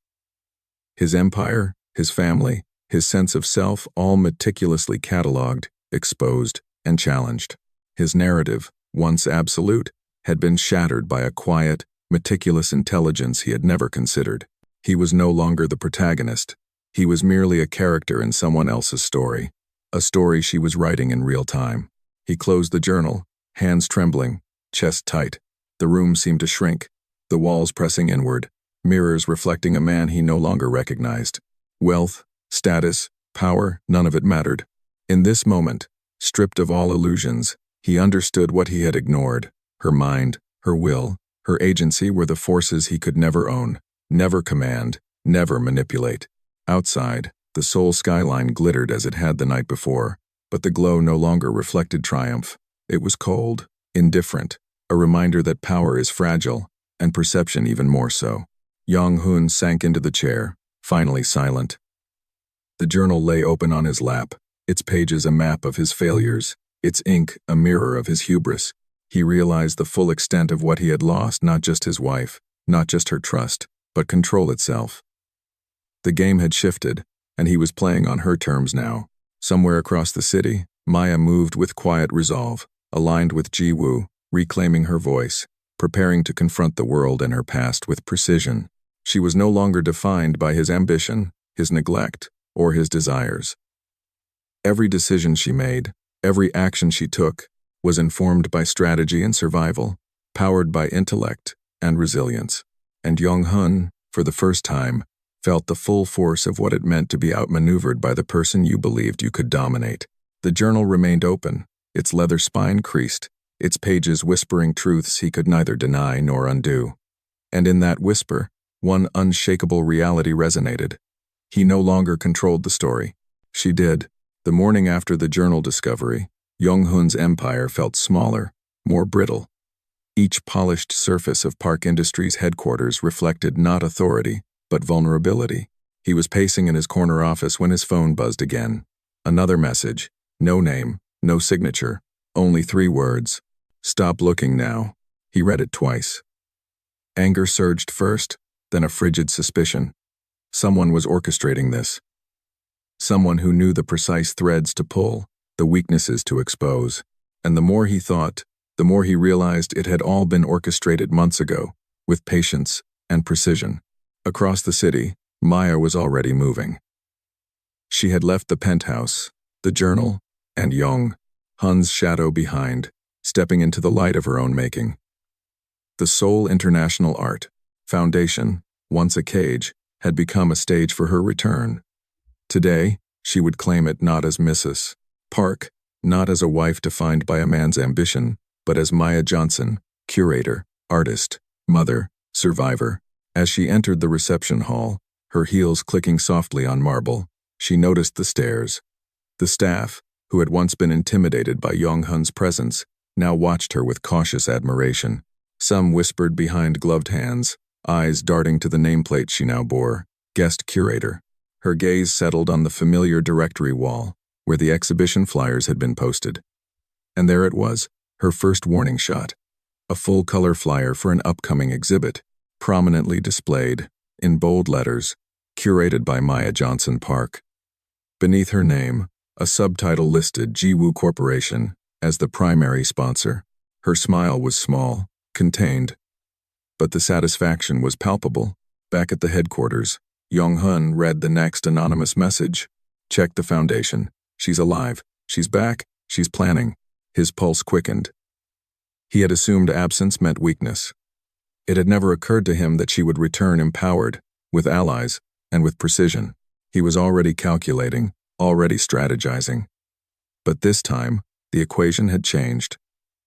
His empire, his family, his sense of self, all meticulously catalogued, exposed, and challenged. His narrative, once absolute, had been shattered by a quiet, meticulous intelligence he had never considered. He was no longer the protagonist. He was merely a character in someone else's story, a story she was writing in real time. He closed the journal, hands trembling, chest tight. The room seemed to shrink, the walls pressing inward, mirrors reflecting a man he no longer recognized. Wealth, status, power, none of it mattered. In this moment, stripped of all illusions, he understood what he had ignored. Her mind, her will, her agency were the forces he could never own, never command, never manipulate. Outside, the Seoul skyline glittered as it had the night before, but the glow no longer reflected triumph. It was cold, indifferent, a reminder that power is fragile, and perception even more so. Yong Hun sank into the chair, finally silent. The journal lay open on his lap, its pages a map of his failures, its ink a mirror of his hubris. He realized the full extent of what he had lost, not just his wife, not just her trust, but control itself. The game had shifted, and he was playing on her terms now. Somewhere across the city, Maya moved with quiet resolve, aligned with Ji-woo, reclaiming her voice, preparing to confront the world and her past with precision. She was no longer defined by his ambition, his neglect, or his desires. Every decision she made, every action she took, was informed by strategy and survival, powered by intellect and resilience. And Yong Hun, for the first time, felt the full force of what it meant to be outmaneuvered by the person you believed you could dominate. The journal remained open, its leather spine creased, its pages whispering truths he could neither deny nor undo. And in that whisper, one unshakable reality resonated. He no longer controlled the story. She did. The morning after the journal discovery, Yong Hun's empire felt smaller, more brittle. Each polished surface of Park Industries' headquarters reflected not authority, but vulnerability. He was pacing in his corner office when his phone buzzed again. Another message. No name, no signature, only 3 words. Stop looking now. He read it twice. Anger surged first, then a frigid suspicion. Someone was orchestrating this. Someone who knew the precise threads to pull, the weaknesses to expose. And the more he thought, the more he realized it had all been orchestrated months ago, with patience and precision. Across the city, Maya was already moving. She had left the penthouse, the journal, and Yong Hun's shadow behind, stepping into the light of her own making. The Seoul International Art Foundation, once a cage, had become a stage for her return. Today, she would claim it not as Mrs. Park, not as a wife defined by a man's ambition, but as Maya Johnson, curator, artist, mother, survivor. As she entered the reception hall, her heels clicking softly on marble, she noticed the stares. The staff, who had once been intimidated by Yong Hun's presence, now watched her with cautious admiration. Some whispered behind gloved hands, eyes darting to the nameplate she now bore, guest curator. Her gaze settled on the familiar directory wall, where the exhibition flyers had been posted. And there it was, her first warning shot. A full-color flyer for an upcoming exhibit, prominently displayed, in bold letters, curated by Maya Johnson Park. Beneath her name, a subtitle listed Ji-woo Corporation as the primary sponsor. Her smile was small, contained. But the satisfaction was palpable. Back at the headquarters, Yong Hun read the next anonymous message. Check the foundation. She's alive. She's back. She's planning. His pulse quickened. He had assumed absence meant weakness. It had never occurred to him that she would return empowered, with allies, and with precision. He was already calculating, already strategizing. But this time, the equation had changed.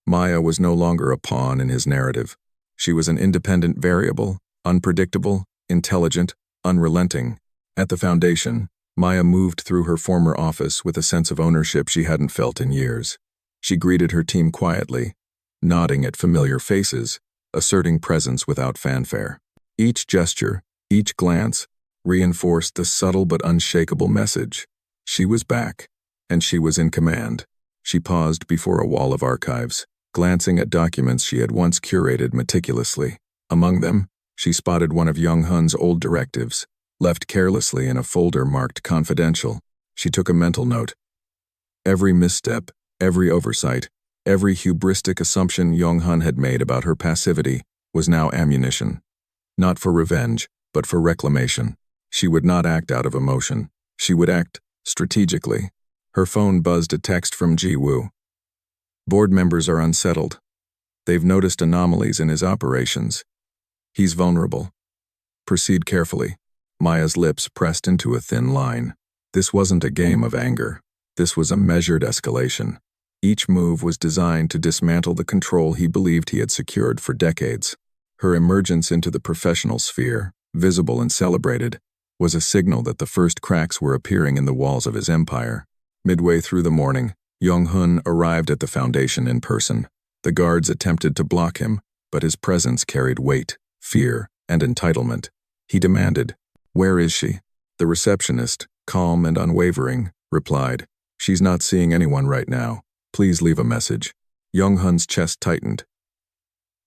Maya was no longer a pawn in his narrative. She was an independent variable, unpredictable, intelligent, unrelenting. At the foundation, Maya moved through her former office with a sense of ownership she hadn't felt in years. She greeted her team quietly, nodding at familiar faces, asserting presence without fanfare. Each gesture, each glance, reinforced the subtle but unshakable message. She was back, and she was in command. She paused before a wall of archives, glancing at documents she had once curated meticulously. Among them, she spotted one of Yong Hun's old directives, left carelessly in a folder marked confidential. She took a mental note. Every misstep, every oversight, every hubristic assumption Yong Hun had made about her passivity was now ammunition. Not for revenge, but for reclamation. She would not act out of emotion. She would act strategically. Her phone buzzed a text from Ji-woo. Board members are unsettled. They've noticed anomalies in his operations. He's vulnerable. Proceed carefully. Maya's lips pressed into a thin line. This wasn't a game of anger. This was a measured escalation. Each move was designed to dismantle the control he believed he had secured for decades. Her emergence into the professional sphere, visible and celebrated, was a signal that the first cracks were appearing in the walls of his empire. Midway through the morning, Yong Hun arrived at the foundation in person. The guards attempted to block him, but his presence carried weight, fear, and entitlement. He demanded, "Where is she?" The receptionist, calm and unwavering, replied, "She's not seeing anyone right now. Please leave a message." Yong Hun's chest tightened.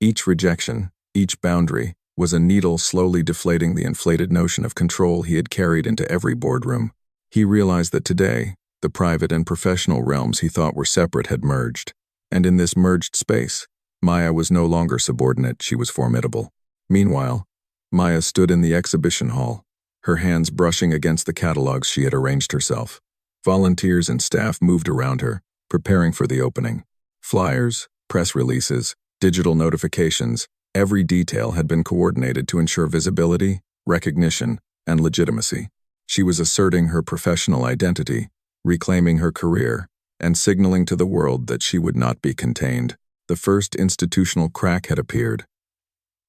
Each rejection, each boundary, was a needle slowly deflating the inflated notion of control he had carried into every boardroom. He realized that today, the private and professional realms he thought were separate had merged. And in this merged space, Maya was no longer subordinate, she was formidable. Meanwhile, Maya stood in the exhibition hall, her hands brushing against the catalogs she had arranged herself. Volunteers and staff moved around her, preparing for the opening. Flyers, press releases, digital notifications, every detail had been coordinated to ensure visibility, recognition, and legitimacy. She was asserting her professional identity, reclaiming her career, and signaling to the world that she would not be contained. The first institutional crack had appeared.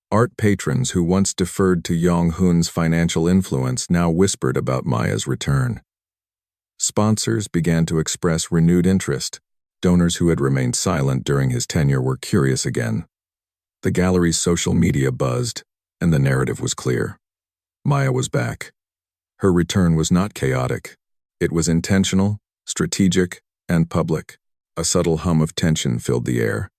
Art patrons who once deferred to Yong Hun's financial influence now whispered about Maya's return. Sponsors began to express renewed interest. Donors who had remained silent during his tenure were curious again. The gallery's social media buzzed, and the narrative was clear. Maya was back. Her return was not chaotic. It was intentional, strategic, and public. A subtle hum of tension filled the air.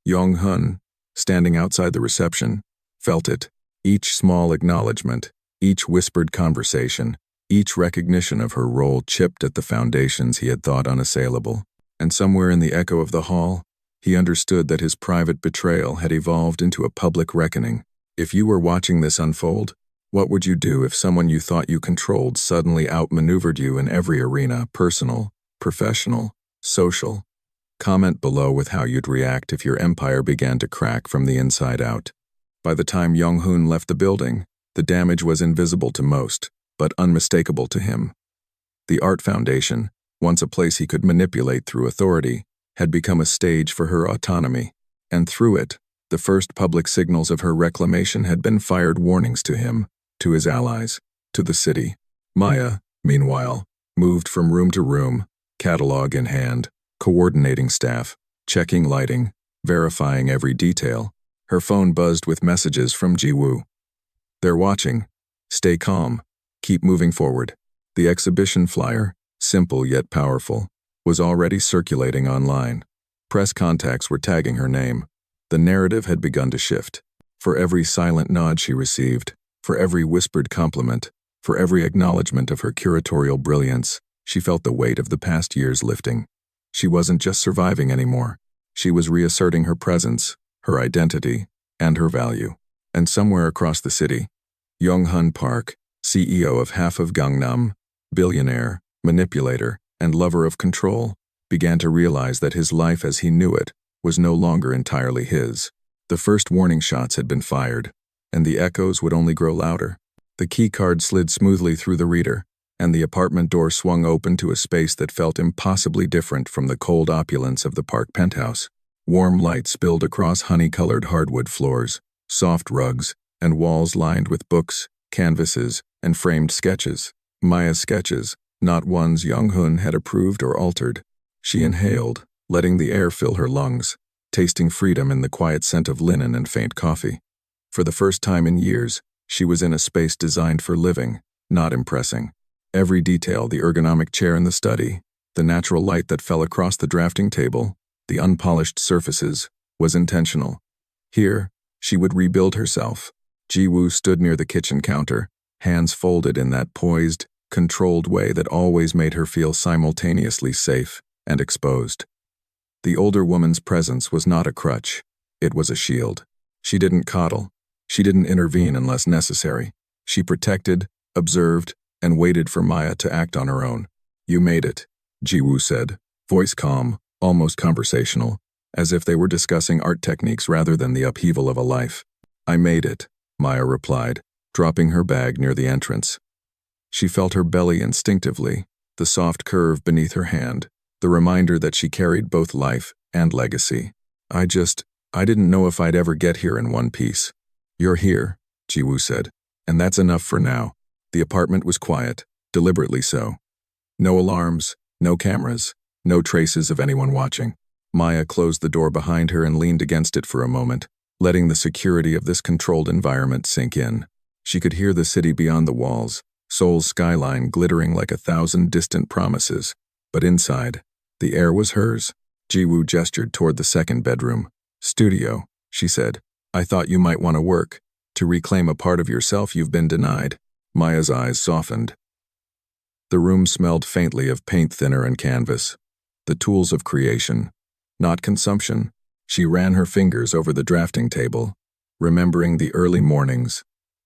Yong Hun, standing outside the reception, felt it. Each small acknowledgement, each whispered conversation, each recognition of her role chipped at the foundations he had thought unassailable. And somewhere in the echo of the hall, he understood that his private betrayal had evolved into a public reckoning. If you were watching this unfold, what would you do if someone you thought you controlled suddenly outmaneuvered you in every arena, personal, professional, social? Comment below with how you'd react if your empire began to crack from the inside out. By the time Yong Hun left the building, the damage was invisible to most, but unmistakable to him. The Art Foundation, once a place he could manipulate through authority, had become a stage for her autonomy, and through it, the first public signals of her reclamation had been fired warnings to him, to his allies, to the city. Maya, meanwhile, moved from room to room, catalog in hand, coordinating staff, checking lighting, verifying every detail. Her phone buzzed with messages from Jiwoo. "They're watching. Stay calm. Keep moving forward." The exhibition flyer, simple yet powerful, was already circulating online. Press contacts were tagging her name. The narrative had begun to shift. For every silent nod she received, for every whispered compliment, for every acknowledgement of her curatorial brilliance, she felt the weight of the past years lifting. She wasn't just surviving anymore. She was reasserting her presence, her identity, and her value. And somewhere across the city, Yong Hun Park, CEO of half of Gangnam, billionaire, manipulator, and lover of control, began to realize that his life as he knew it was no longer entirely his. The first warning shots had been fired, and the echoes would only grow louder. The key card slid smoothly through the reader, and the apartment door swung open to a space that felt impossibly different from the cold opulence of the park penthouse. Warm light spilled across honey-colored hardwood floors, soft rugs, and walls lined with books, canvases, and framed sketches. Maya's sketches, not ones Yong Hun had approved or altered. She inhaled, letting the air fill her lungs, tasting freedom in the quiet scent of linen and faint coffee. For the first time in years, she was in a space designed for living, not impressing. Every detail, the ergonomic chair in the study, the natural light that fell across the drafting table, the unpolished surfaces, was intentional. Here, she would rebuild herself. Jiwoo stood near the kitchen counter, hands folded in that poised, controlled way that always made her feel simultaneously safe and exposed. The older woman's presence was not a crutch. It was a shield. She didn't coddle. She didn't intervene unless necessary. She protected, observed, and waited for Maya to act on her own. "You made it," Jiwoo said, voice calm, almost conversational. as if they were discussing art techniques rather than the upheaval of a life. "I made it," Maya replied, dropping her bag near the entrance. She felt her belly instinctively, the soft curve beneath her hand, the reminder that she carried both life and legacy. I didn't know if I'd ever get here in one piece." "You're here," Jiwoo said, "and that's enough for now." The apartment was quiet, deliberately so. No alarms, no cameras, no traces of anyone watching. Maya closed the door behind her and leaned against it for a moment, letting the security of this controlled environment sink in. She could hear the city beyond the walls, Seoul's skyline glittering like 1,000 distant promises. But inside, the air was hers. Jiwoo gestured toward the second bedroom. "Studio," she said. "I thought you might want to work, to reclaim a part of yourself you've been denied." Maya's eyes softened. The room smelled faintly of paint thinner and canvas. The tools of creation, not consumption. She ran her fingers over the drafting table, remembering the early mornings,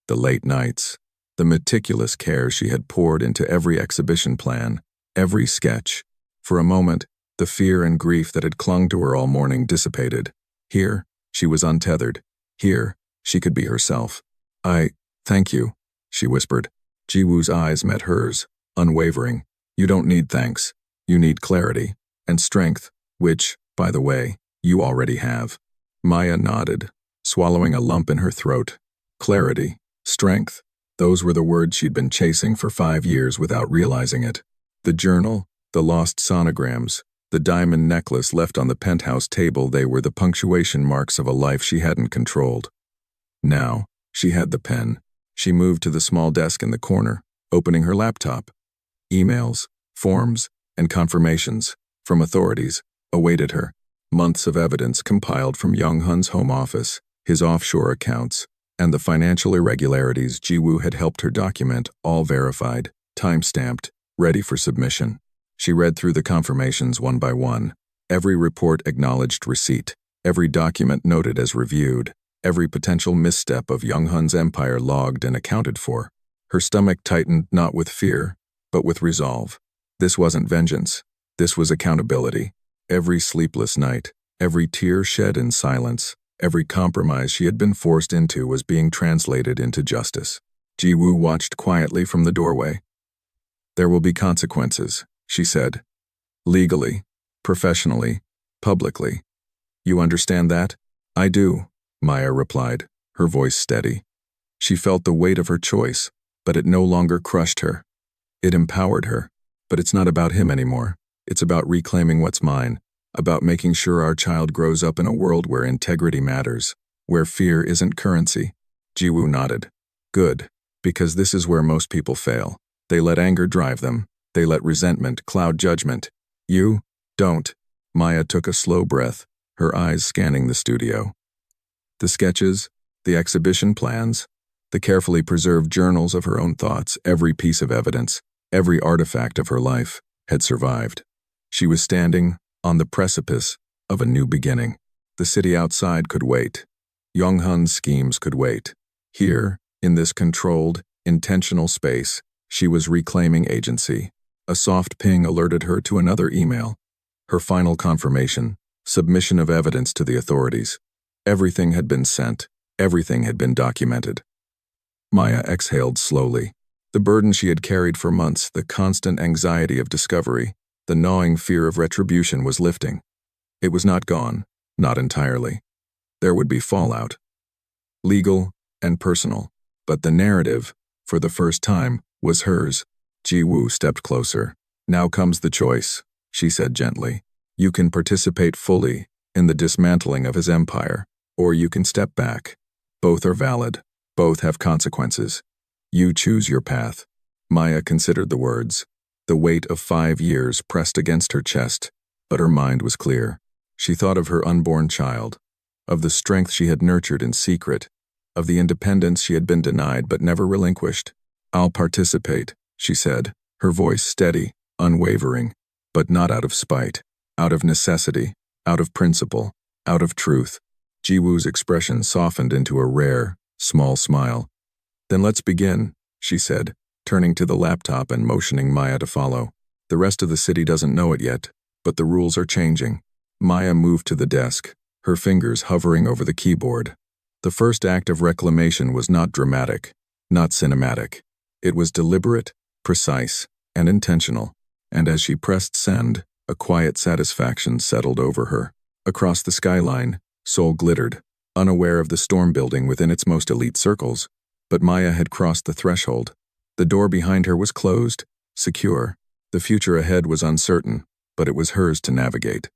the late nights, the meticulous care she had poured into every exhibition plan, every sketch. For a moment, the fear and grief that had clung to her all morning dissipated. Here, she was untethered. Here, she could be herself. Thank you," she whispered. Jiwoo's eyes met hers, unwavering. "You don't need thanks. You need clarity and strength, which, by the way, you already have." Maya nodded, swallowing a lump in her throat. Clarity, strength, those were the words she'd been chasing for 5 years without realizing it. The journal, the lost sonograms, the diamond necklace left on the penthouse table, they were the punctuation marks of a life she hadn't controlled. Now, she had the pen. She moved to the small desk in the corner, opening her laptop. Emails, forms, and confirmations from authorities awaited her. Months of evidence compiled from Yong Hun's home office, his offshore accounts, and the financial irregularities Jiwoo had helped her document, all verified, time-stamped, ready for submission. She read through the confirmations one by one. Every report acknowledged receipt, every document noted as reviewed, every potential misstep of Yong Hun's empire logged and accounted for. Her stomach tightened not with fear, but with resolve. This wasn't vengeance. This was accountability. Every sleepless night, every tear shed in silence, every compromise she had been forced into was being translated into justice. Jiwoo watched quietly from the doorway. "There will be consequences," she said. "Legally, professionally, publicly. You understand that?" "I do," Maya replied, her voice steady. She felt the weight of her choice, but it no longer crushed her. It empowered her. But it's not about him anymore. It's about reclaiming what's mine, about making sure our child grows up in a world where integrity matters, where fear isn't currency. Jiwoo nodded. "Good, because this is where most people fail. They let anger drive them. They let resentment cloud judgment. You don't." Maya took a slow breath, her eyes scanning the studio. The sketches, the exhibition plans, the carefully preserved journals of her own thoughts, every piece of evidence, every artifact of her life, had survived. She was standing on the precipice of a new beginning. The city outside could wait. Yong Hun's schemes could wait. Here, in this controlled, intentional space, she was reclaiming agency. A soft ping alerted her to another email. Her final confirmation, submission of evidence to the authorities. Everything had been sent. Everything had been documented. Maya exhaled slowly. The burden she had carried for months, the constant anxiety of discovery, the gnawing fear of retribution was lifting. It was not gone, not entirely. There would be fallout. Legal and personal. But the narrative, for the first time, was hers. Jiwoo stepped closer. "Now comes the choice," she said gently. "You can participate fully in the dismantling of his empire, or you can step back. Both are valid. Both have consequences. You choose your path." Maya considered the words. The weight of 5 years pressed against her chest, but her mind was clear. She thought of her unborn child, of the strength she had nurtured in secret, of the independence she had been denied but never relinquished. "I'll participate," she said, her voice steady, unwavering, but not out of spite, out of necessity, out of principle, out of truth. Jiwoo's expression softened into a rare, small smile. "Then let's begin," she said, turning to the laptop and motioning Maya to follow. "The rest of the city doesn't know it yet, but the rules are changing." Maya moved to the desk, her fingers hovering over the keyboard. The first act of reclamation was not dramatic, not cinematic. It was deliberate, precise, and intentional, and as she pressed send, a quiet satisfaction settled over her. Across the skyline, Seoul glittered, unaware of the storm building within its most elite circles. But Maya had crossed the threshold. The door behind her was closed, secure. The future ahead was uncertain, but it was hers to navigate.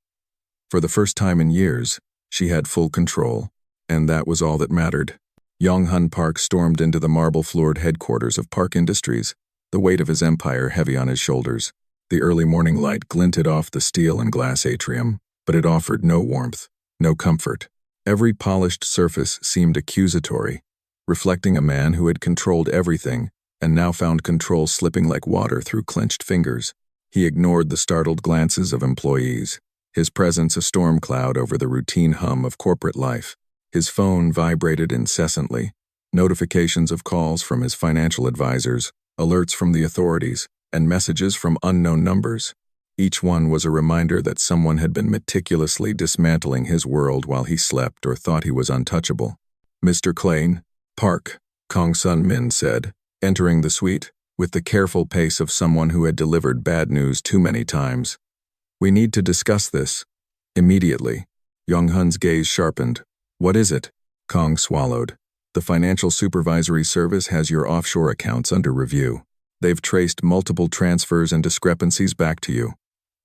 For the first time in years, she had full control, and that was all that mattered. Yong Hun Park stormed into the marble-floored headquarters of Park Industries, the weight of his empire heavy on his shoulders. The early morning light glinted off the steel and glass atrium, but it offered no warmth, no comfort. Every polished surface seemed accusatory, reflecting a man who had controlled everything and now found control slipping like water through clenched fingers. He ignored the startled glances of employees, his presence a storm cloud over the routine hum of corporate life. His phone vibrated incessantly, notifications of calls from his financial advisors, alerts from the authorities, and messages from unknown numbers. Each one was a reminder that someone had been meticulously dismantling his world while he slept or thought he was untouchable. "Mr. Klein, Park," Kong Sun Min said, entering the suite with the careful pace of someone who had delivered bad news too many times. "We need to discuss this. Immediately." Yong Hun's gaze sharpened. "What is it?" Kong swallowed. "The Financial Supervisory Service has your offshore accounts under review. They've traced multiple transfers and discrepancies back to you.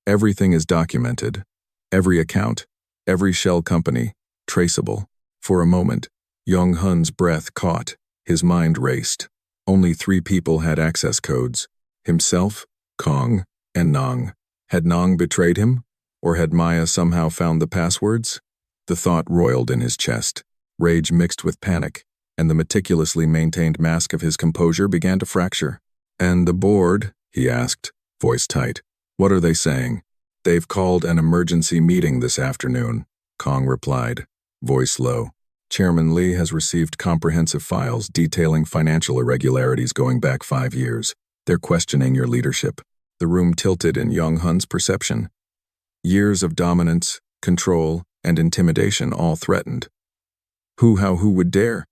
Everything is documented. Every account, every shell company, traceable." For a moment, Yong Hun's breath caught, his mind raced. Only 3 people had access codes: himself, Kong, and Nong. Had Nong betrayed him? Or had Maya somehow found the passwords? The thought roiled in his chest. Rage mixed with panic, and the meticulously maintained mask of his composure began to fracture. "And the board?" he asked, voice tight. "What are they saying?" "They've called an emergency meeting this afternoon," Kong replied, voice low. "Chairman Lee has received comprehensive files detailing financial irregularities going back 5 years. They're questioning your leadership." The room tilted in Yong Hun's perception. Years of dominance, control, and intimidation all threatened. Who would dare?"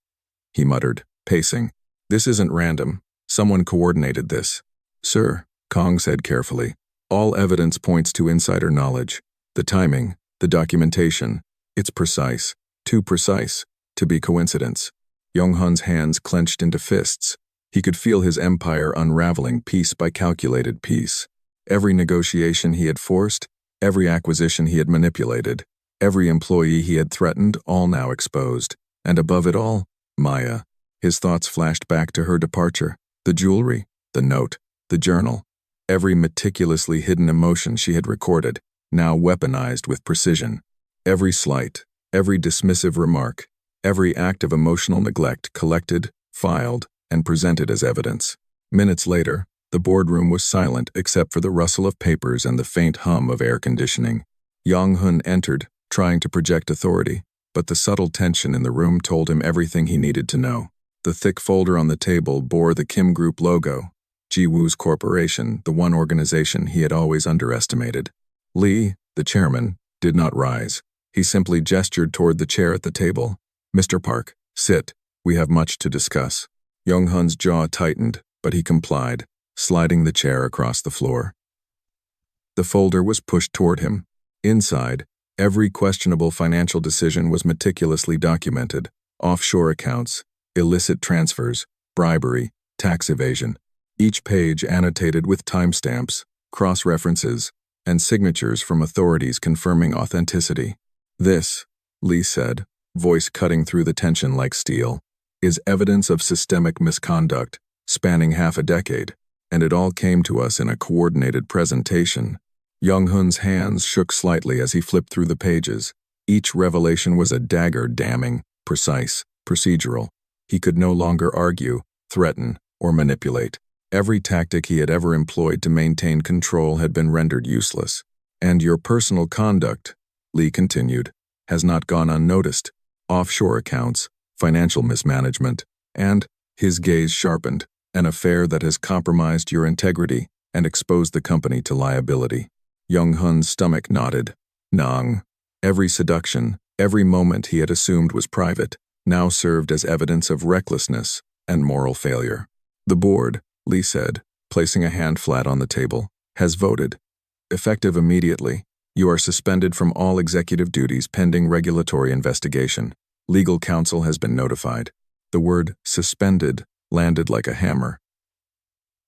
he muttered, pacing. "This isn't random. Someone coordinated this." "Sir," Kong said carefully, "all evidence points to insider knowledge. The timing, the documentation, it's precise, too precise to be coincidence." Yong Hun's hands clenched into fists. He could feel his empire unraveling piece by calculated piece. Every negotiation he had forced, every acquisition he had manipulated, every employee he had threatened, all now exposed. And above it all, Maya. His thoughts flashed back to her departure. The jewelry, the note, the journal. Every meticulously hidden emotion she had recorded, now weaponized with precision. Every slight, every dismissive remark, every act of emotional neglect collected, filed, and presented as evidence. Minutes later, the boardroom was silent except for the rustle of papers and the faint hum of air conditioning. Yong Hun entered, trying to project authority, but the subtle tension in the room told him everything he needed to know. The thick folder on the table bore the Kim Group logo, Ji-Woo's corporation, the one organization he had always underestimated. Lee, the chairman, did not rise. He simply gestured toward the chair at the table. "Mr. Park, sit. We have much to discuss." Yong Hun's jaw tightened, but he complied, sliding the chair across the floor. The folder was pushed toward him. Inside, every questionable financial decision was meticulously documented: offshore accounts, illicit transfers, bribery, tax evasion. Each page annotated with timestamps, cross-references, and signatures from authorities confirming authenticity. "This," Lee said, voice cutting through the tension like steel, "is evidence of systemic misconduct, spanning half a decade, and it all came to us in a coordinated presentation." Yong Hun's hands shook slightly as he flipped through the pages. Each revelation was a dagger, damning, precise, procedural. He could no longer argue, threaten, or manipulate. Every tactic he had ever employed to maintain control had been rendered useless. "And your personal conduct," Lee continued, "has not gone unnoticed. Offshore accounts, financial mismanagement, and," his gaze sharpened, "an affair that has compromised your integrity and exposed the company to liability." Yong Hun's stomach knotted. "Nong," Every seduction, every moment he had assumed was private, now served as evidence of recklessness and moral failure. "The board," Lee said, placing a hand flat on the table, "has voted. Effective immediately, you are suspended from all executive duties pending regulatory investigation. Legal counsel has been notified." The word "suspended" landed like a hammer.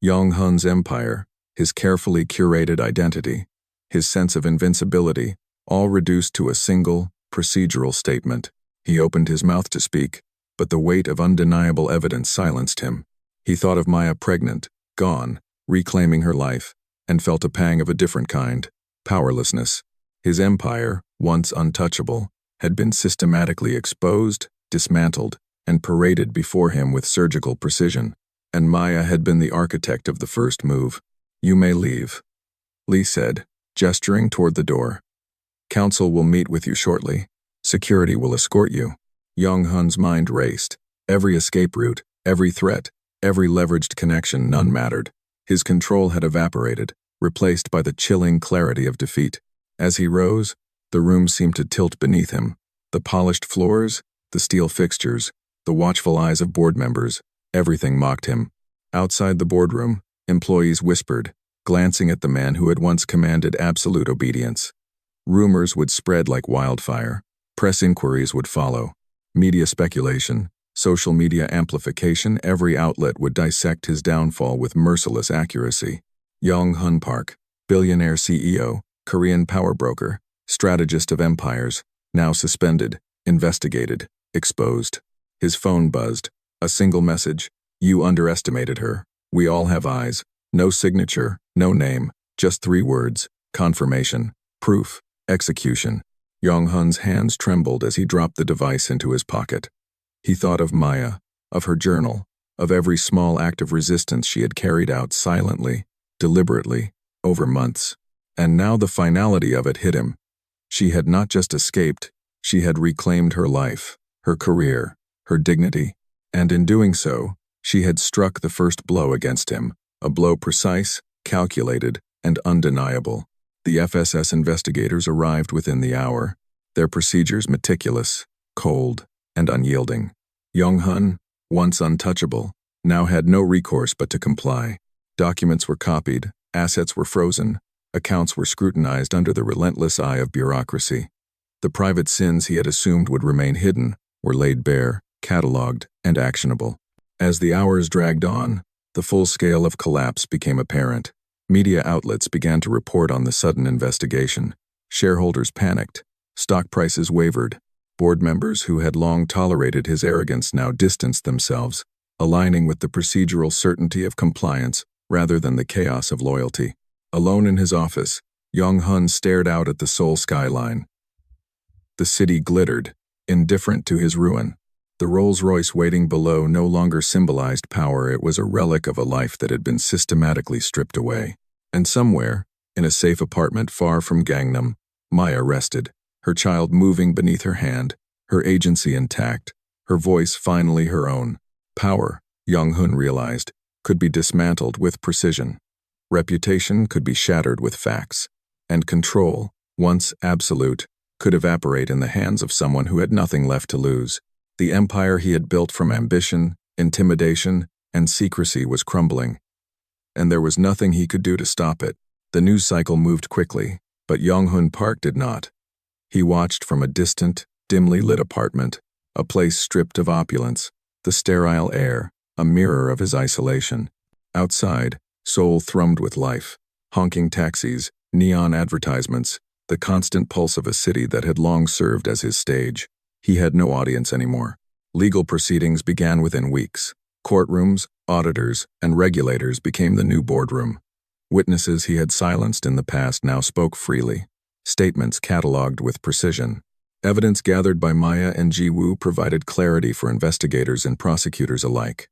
Yong Hun's empire, his carefully curated identity, his sense of invincibility, all reduced to a single, procedural statement. He opened his mouth to speak, but the weight of undeniable evidence silenced him. He thought of Maya pregnant, gone, reclaiming her life, and felt a pang of a different kind, powerlessness. His empire, once untouchable, had been systematically exposed, dismantled, and paraded before him with surgical precision, and Maya had been the architect of the first move. "You may leave," Lee said, gesturing toward the door. "Council will meet with you shortly. Security will escort you." Yong Hun's mind raced. Every escape route, every threat, every leveraged connection, none mattered. His control had evaporated, replaced by the chilling clarity of defeat. As he rose, the room seemed to tilt beneath him. The polished floors, the steel fixtures, the watchful eyes of board members, everything mocked him. Outside the boardroom, employees whispered, glancing at the man who had once commanded absolute obedience. Rumors would spread like wildfire. Press inquiries would follow. Media speculation, social media amplification, every outlet would dissect his downfall with merciless accuracy. Yong Hun Park, billionaire CEO, Korean power broker, strategist of empires, now suspended, investigated, exposed. His phone buzzed. A single message. "You underestimated her. We all have eyes." No signature, no name, just 3 words. Confirmation, proof, execution. Yong Hun's hands trembled as he dropped the device into his pocket. He thought of Maya, of her journal, of every small act of resistance she had carried out silently, deliberately, over months. And now the finality of it hit him. She had not just escaped, she had reclaimed her life, her career, her dignity, and in doing so, she had struck the first blow against him, a blow precise, calculated, and undeniable. The FSS investigators arrived within the hour, their procedures meticulous, cold, and unyielding. Yong Hun, once untouchable, now had no recourse but to comply. Documents were copied, assets were frozen, accounts were scrutinized under the relentless eye of bureaucracy. The private sins he had assumed would remain hidden were laid bare, catalogued, and actionable. As the hours dragged on, the full scale of collapse became apparent. Media outlets began to report on the sudden investigation. Shareholders panicked. Stock prices wavered. Board members who had long tolerated his arrogance now distanced themselves, aligning with the procedural certainty of compliance rather than the chaos of loyalty. Alone in his office, Yong Hun stared out at the Seoul skyline. The city glittered, indifferent to his ruin. The Rolls-Royce waiting below no longer symbolized power, it was a relic of a life that had been systematically stripped away. And somewhere, in a safe apartment far from Gangnam, Maya rested, her child moving beneath her hand, her agency intact, her voice finally her own. Power, Yong Hun realized, could be dismantled with precision. Reputation could be shattered with facts. And control, once absolute, could evaporate in the hands of someone who had nothing left to lose. The empire he had built from ambition, intimidation, and secrecy was crumbling. And there was nothing he could do to stop it. The news cycle moved quickly, but Yong Hun Park did not. He watched from a distant, dimly lit apartment, a place stripped of opulence, the sterile air, a mirror of his isolation. Outside, Seoul thrummed with life, honking taxis, neon advertisements, the constant pulse of a city that had long served as his stage. He had no audience anymore. Legal proceedings began within weeks. Courtrooms, auditors, and regulators became the new boardroom. Witnesses he had silenced in the past now spoke freely. Statements catalogued with precision. Evidence gathered by Maya and Ji-woo provided clarity for investigators and prosecutors alike.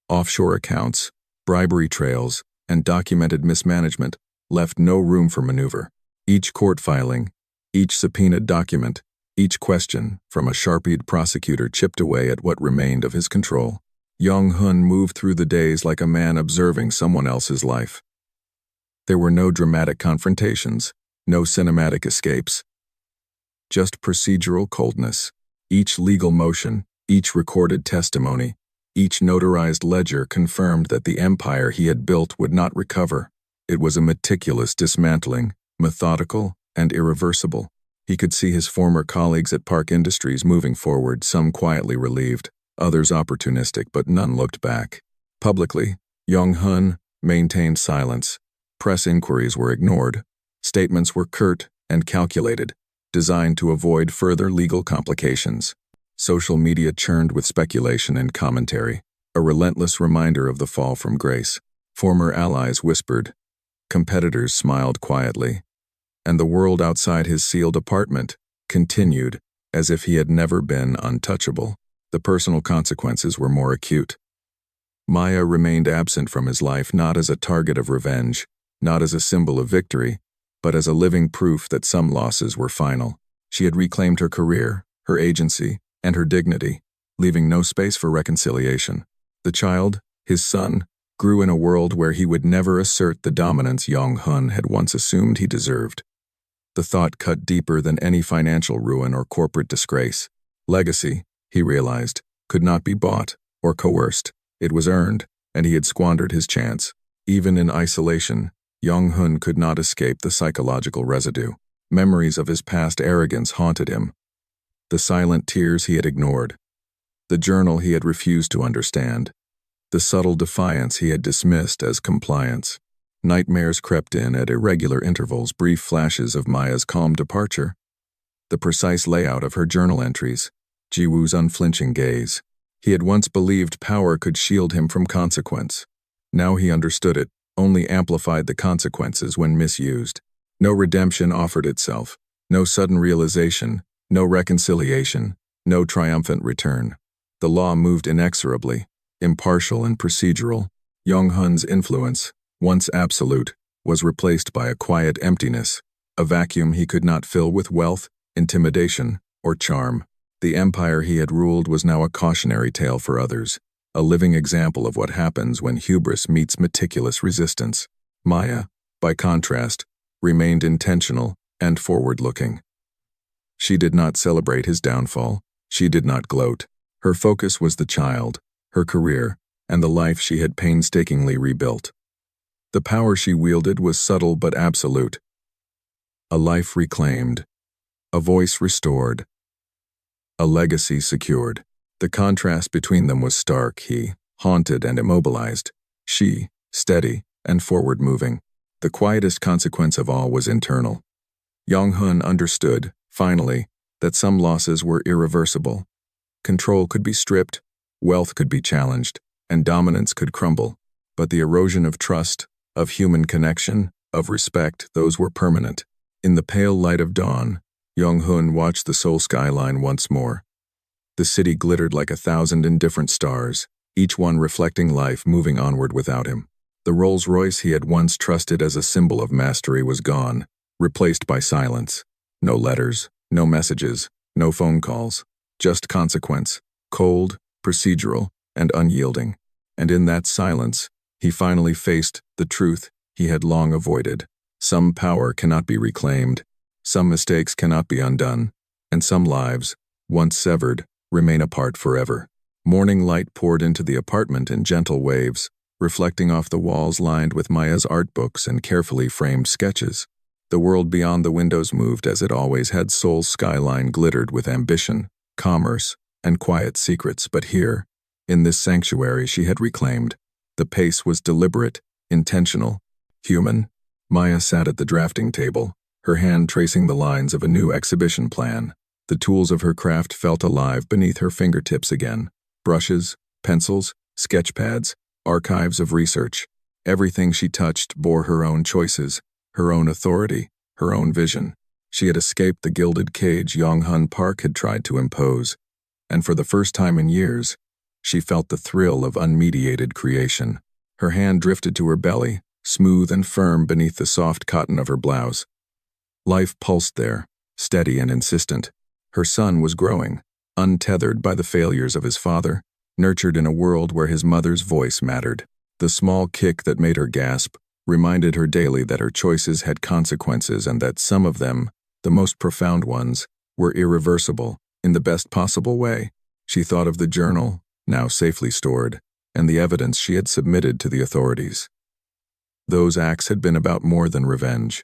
Offshore accounts, bribery trails, and documented mismanagement left no room for maneuver. Each court filing, each subpoenaed document, each question from a sharp-eyed prosecutor chipped away at what remained of his control. Yong Hun moved through the days like a man observing someone else's life. There were no dramatic confrontations, no cinematic escapes. just procedural coldness. Each legal motion, each recorded testimony, each notarized ledger confirmed that the empire he had built would not recover. It was a meticulous dismantling, methodical and irreversible. He could see his former colleagues at Park Industries moving forward, some quietly relieved, others opportunistic, but none looked back. Publicly, Yong Hun maintained silence. Press inquiries were ignored. Statements were curt and calculated, designed to avoid further legal complications. Social media churned with speculation and commentary, a relentless reminder of the fall from grace. Former allies whispered. Competitors smiled quietly. And the world outside his sealed apartment continued as if he had never been untouchable. The personal consequences were more acute. Maya remained absent from his life, not as a target of revenge, not as a symbol of victory, but as a living proof that some losses were final. She had reclaimed her career, her agency, and her dignity, leaving no space for reconciliation. The child, his son, grew in a world where he would never assert the dominance Yong Hun had once assumed he deserved. The thought cut deeper than any financial ruin or corporate disgrace. Legacy, he realized, could not be bought or coerced. It was earned, and he had squandered his chance. Even in isolation, Yong Hun could not escape the psychological residue. Memories of his past arrogance haunted him. The silent tears he had ignored. The journal he had refused to understand. The subtle defiance he had dismissed as compliance. Nightmares crept in at irregular intervals, brief flashes of Maya's calm departure. The precise layout of her journal entries. Jiwoo's unflinching gaze. He had once believed power could shield him from consequence. Now he understood it only amplified the consequences when misused. No redemption offered itself. No sudden realization. No reconciliation. No triumphant return. The law moved inexorably, impartial and procedural. Yong Hun's influence, once absolute, was replaced by a quiet emptiness, a vacuum he could not fill with wealth, intimidation, or charm. The empire he had ruled was now a cautionary tale for others, a living example of what happens when hubris meets meticulous resistance. Maya, by contrast, remained intentional and forward-looking. She did not celebrate his downfall. She did not gloat. Her focus was the child, her career, and the life she had painstakingly rebuilt. The power she wielded was subtle but absolute. A life reclaimed, a voice restored, a legacy secured. The contrast between them was stark. He, haunted and immobilized. She, steady and forward-moving. The quietest consequence of all was internal. Yong Hun understood, finally, that some losses were irreversible. Control could be stripped, wealth could be challenged, and dominance could crumble. But the erosion of trust, of human connection, of respect, those were permanent. In the pale light of dawn, Yong Hun watched the Seoul skyline once more. The city glittered like 1,000 indifferent stars, each one reflecting life moving onward without him. The Rolls-Royce he had once trusted as a symbol of mastery was gone, replaced by silence. No letters, no messages, no phone calls, just consequence, cold, procedural, and unyielding. And in that silence, he finally faced the truth he had long avoided. Some power cannot be reclaimed, some mistakes cannot be undone, and some lives, once severed, remain apart forever. Morning light poured into the apartment in gentle waves, reflecting off the walls lined with Maya's art books and carefully framed sketches. The world beyond the windows moved as it always had. Seoul's skyline glittered with ambition, commerce, and quiet secrets, but here, in this sanctuary she had reclaimed, the pace was deliberate, intentional, human. Maya sat at the drafting table, her hand tracing the lines of a new exhibition plan. The tools of her craft felt alive beneath her fingertips again. Brushes, pencils, sketch pads, archives of research. Everything she touched bore her own choices, her own authority, her own vision. She had escaped the gilded cage Yong Hun Park had tried to impose, and for the first time in years, she felt the thrill of unmediated creation. Her hand drifted to her belly, smooth and firm beneath the soft cotton of her blouse. Life pulsed there, steady and insistent. Her son was growing, untethered by the failures of his father, nurtured in a world where his mother's voice mattered. The small kick that made her gasp reminded her daily that her choices had consequences and that some of them, the most profound ones, were irreversible, in the best possible way. She thought of the journal, now safely stored, and the evidence she had submitted to the authorities. Those acts had been about more than revenge.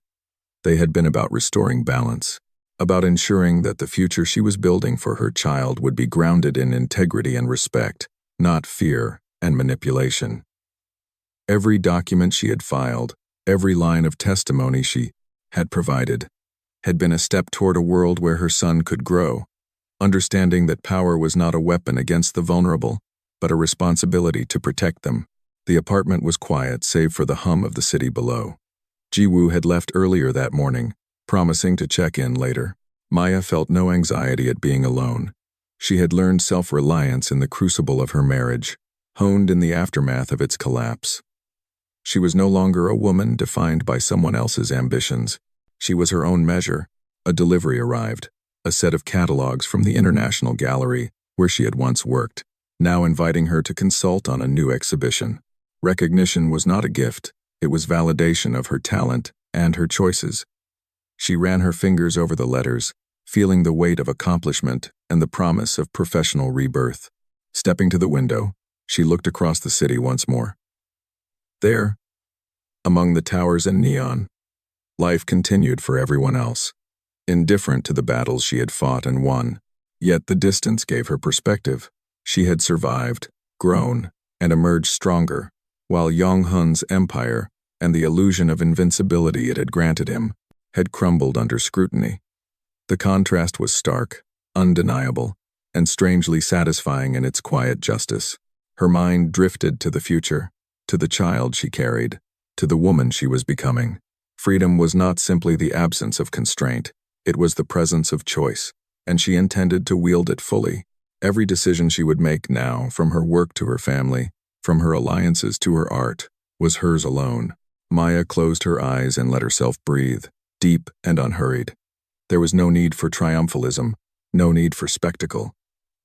They had been about restoring balance, about ensuring that the future she was building for her child would be grounded in integrity and respect, not fear and manipulation. Every document she had filed, every line of testimony she had provided, had been a step toward a world where her son could grow, understanding that power was not a weapon against the vulnerable, but a responsibility to protect them. The apartment was quiet save for the hum of the city below. Ji-woo had left earlier that morning, promising to check in later. Maya felt no anxiety at being alone. She had learned self-reliance in the crucible of her marriage, honed in the aftermath of its collapse. She was no longer a woman defined by someone else's ambitions. She was her own measure. A delivery arrived, a set of catalogs from the International Gallery, where she had once worked, now inviting her to consult on a new exhibition. Recognition was not a gift, it was validation of her talent and her choices. She ran her fingers over the letters, feeling the weight of accomplishment and the promise of professional rebirth. Stepping to the window, she looked across the city once more. There, among the towers and neon, life continued for everyone else, indifferent to the battles she had fought and won. Yet the distance gave her perspective. She had survived, grown, and emerged stronger, while Yong Hun's empire and the illusion of invincibility it had granted him had crumbled under scrutiny. The contrast was stark, undeniable, and strangely satisfying in its quiet justice. Her mind drifted to the future, to the child she carried, to the woman she was becoming. Freedom was not simply the absence of constraint, it was the presence of choice, and she intended to wield it fully. Every decision she would make now, from her work to her family, from her alliances to her art, was hers alone. Maya closed her eyes and let herself breathe, deep and unhurried. There was no need for triumphalism, no need for spectacle.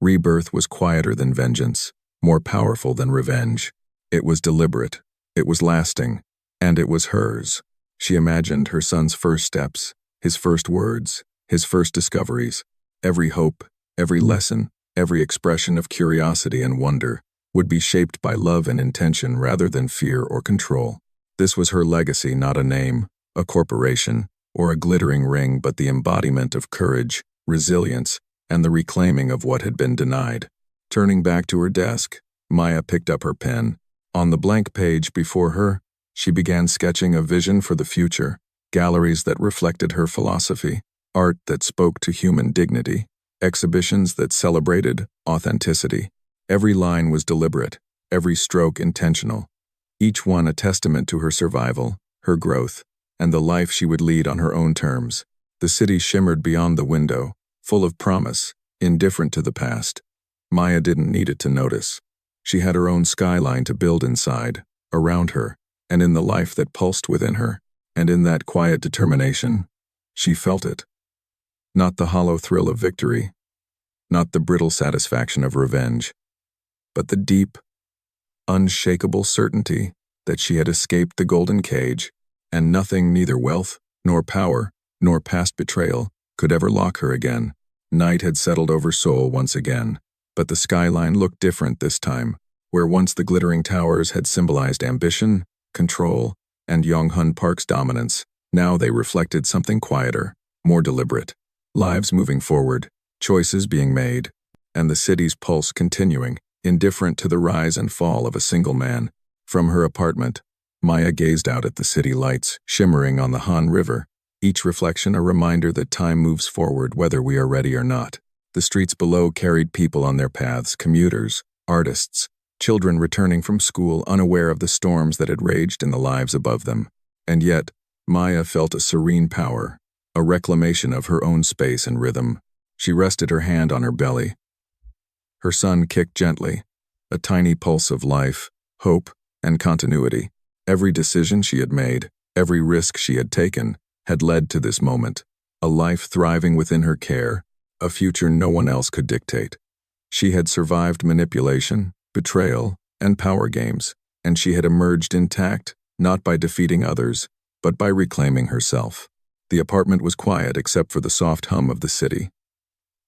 Rebirth was quieter than vengeance, more powerful than revenge. It was deliberate, it was lasting, and it was hers. She imagined her son's first steps, his first words, his first discoveries. Every hope, every lesson, every expression of curiosity and wonder would be shaped by love and intention rather than fear or control. This was her legacy, not a name, a corporation, or a glittering ring, but the embodiment of courage, resilience, and the reclaiming of what had been denied. Turning back to her desk, Maya picked up her pen. On the blank page before her, she began sketching a vision for the future, galleries that reflected her philosophy, art that spoke to human dignity, exhibitions that celebrated authenticity. Every line was deliberate, every stroke intentional, each one a testament to her survival, her growth, and the life she would lead on her own terms. The city shimmered beyond the window, full of promise, indifferent to the past. Maya didn't need it to notice. She had her own skyline to build inside, around her, and in the life that pulsed within her, and in that quiet determination, she felt it. Not the hollow thrill of victory, not the brittle satisfaction of revenge, but the deep, unshakable certainty that she had escaped the golden cage, and nothing, neither wealth, nor power, nor past betrayal, could ever lock her again. Night had settled over Seoul once again, but the skyline looked different this time. Where once the glittering towers had symbolized ambition, control, and Yong Hun Park's dominance, now they reflected something quieter, more deliberate. Lives moving forward, choices being made, and the city's pulse continuing, indifferent to the rise and fall of a single man. From her apartment, Maya gazed out at the city lights shimmering on the Han River, each reflection a reminder that time moves forward whether we are ready or not. The streets below carried people on their paths, commuters, artists, children returning from school unaware of the storms that had raged in the lives above them. And yet, Maya felt a serene power, a reclamation of her own space and rhythm. She rested her hand on her belly. Her son kicked gently, a tiny pulse of life, hope, and continuity. Every decision she had made, every risk she had taken, had led to this moment, a life thriving within her care, a future no one else could dictate. She had survived manipulation, betrayal, and power games, and she had emerged intact, not by defeating others, but by reclaiming herself. The apartment was quiet except for the soft hum of the city.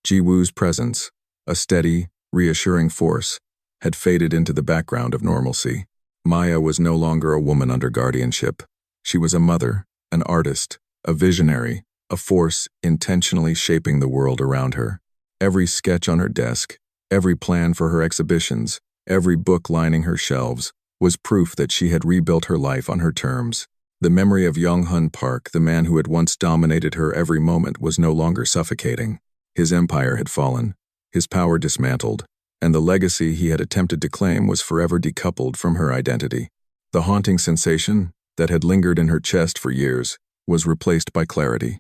Ji-woo's presence, a steady, reassuring force, had faded into the background of normalcy. Maya was no longer a woman under guardianship. She was a mother, an artist, a visionary, a force intentionally shaping the world around her. Every sketch on her desk, every plan for her exhibitions, every book lining her shelves, was proof that she had rebuilt her life on her terms. The memory of Yong Hun Park, the man who had once dominated her every moment, was no longer suffocating. His empire had fallen, his power dismantled, and the legacy he had attempted to claim was forever decoupled from her identity. The haunting sensation that had lingered in her chest for years was replaced by clarity.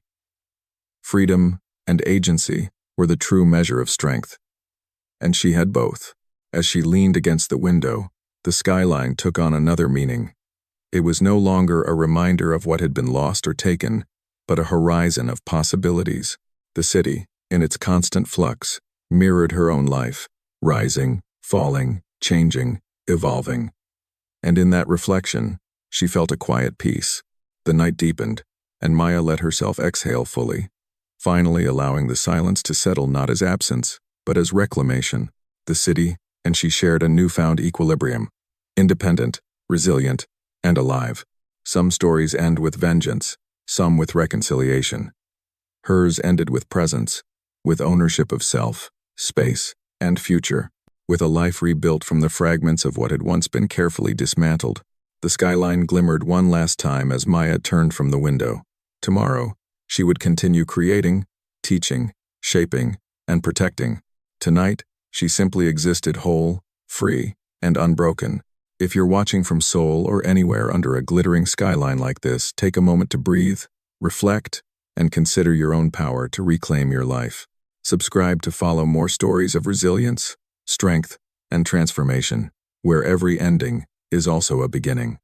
Freedom and agency were the true measure of strength, and she had both. As she leaned against the window, the skyline took on another meaning. It was no longer a reminder of what had been lost or taken, but a horizon of possibilities. The city, in its constant flux, mirrored her own life, rising, falling, changing, evolving. And in that reflection, she felt a quiet peace. The night deepened, and Maya let herself exhale fully, finally allowing the silence to settle not as absence, but as reclamation. The city and she shared a newfound equilibrium, independent, resilient, and alive. Some stories end with vengeance, some with reconciliation. Hers ended with presence, with ownership of self, space, and future, with a life rebuilt from the fragments of what had once been carefully dismantled. The skyline glimmered one last time as Maya turned from the window. Tomorrow, she would continue creating, teaching, shaping, and protecting. Tonight, she simply existed whole, free, and unbroken. If you're watching from Seoul or anywhere under a glittering skyline like this, take a moment to breathe, reflect, and consider your own power to reclaim your life. Subscribe to follow more stories of resilience, strength, and transformation, where every ending is also a beginning.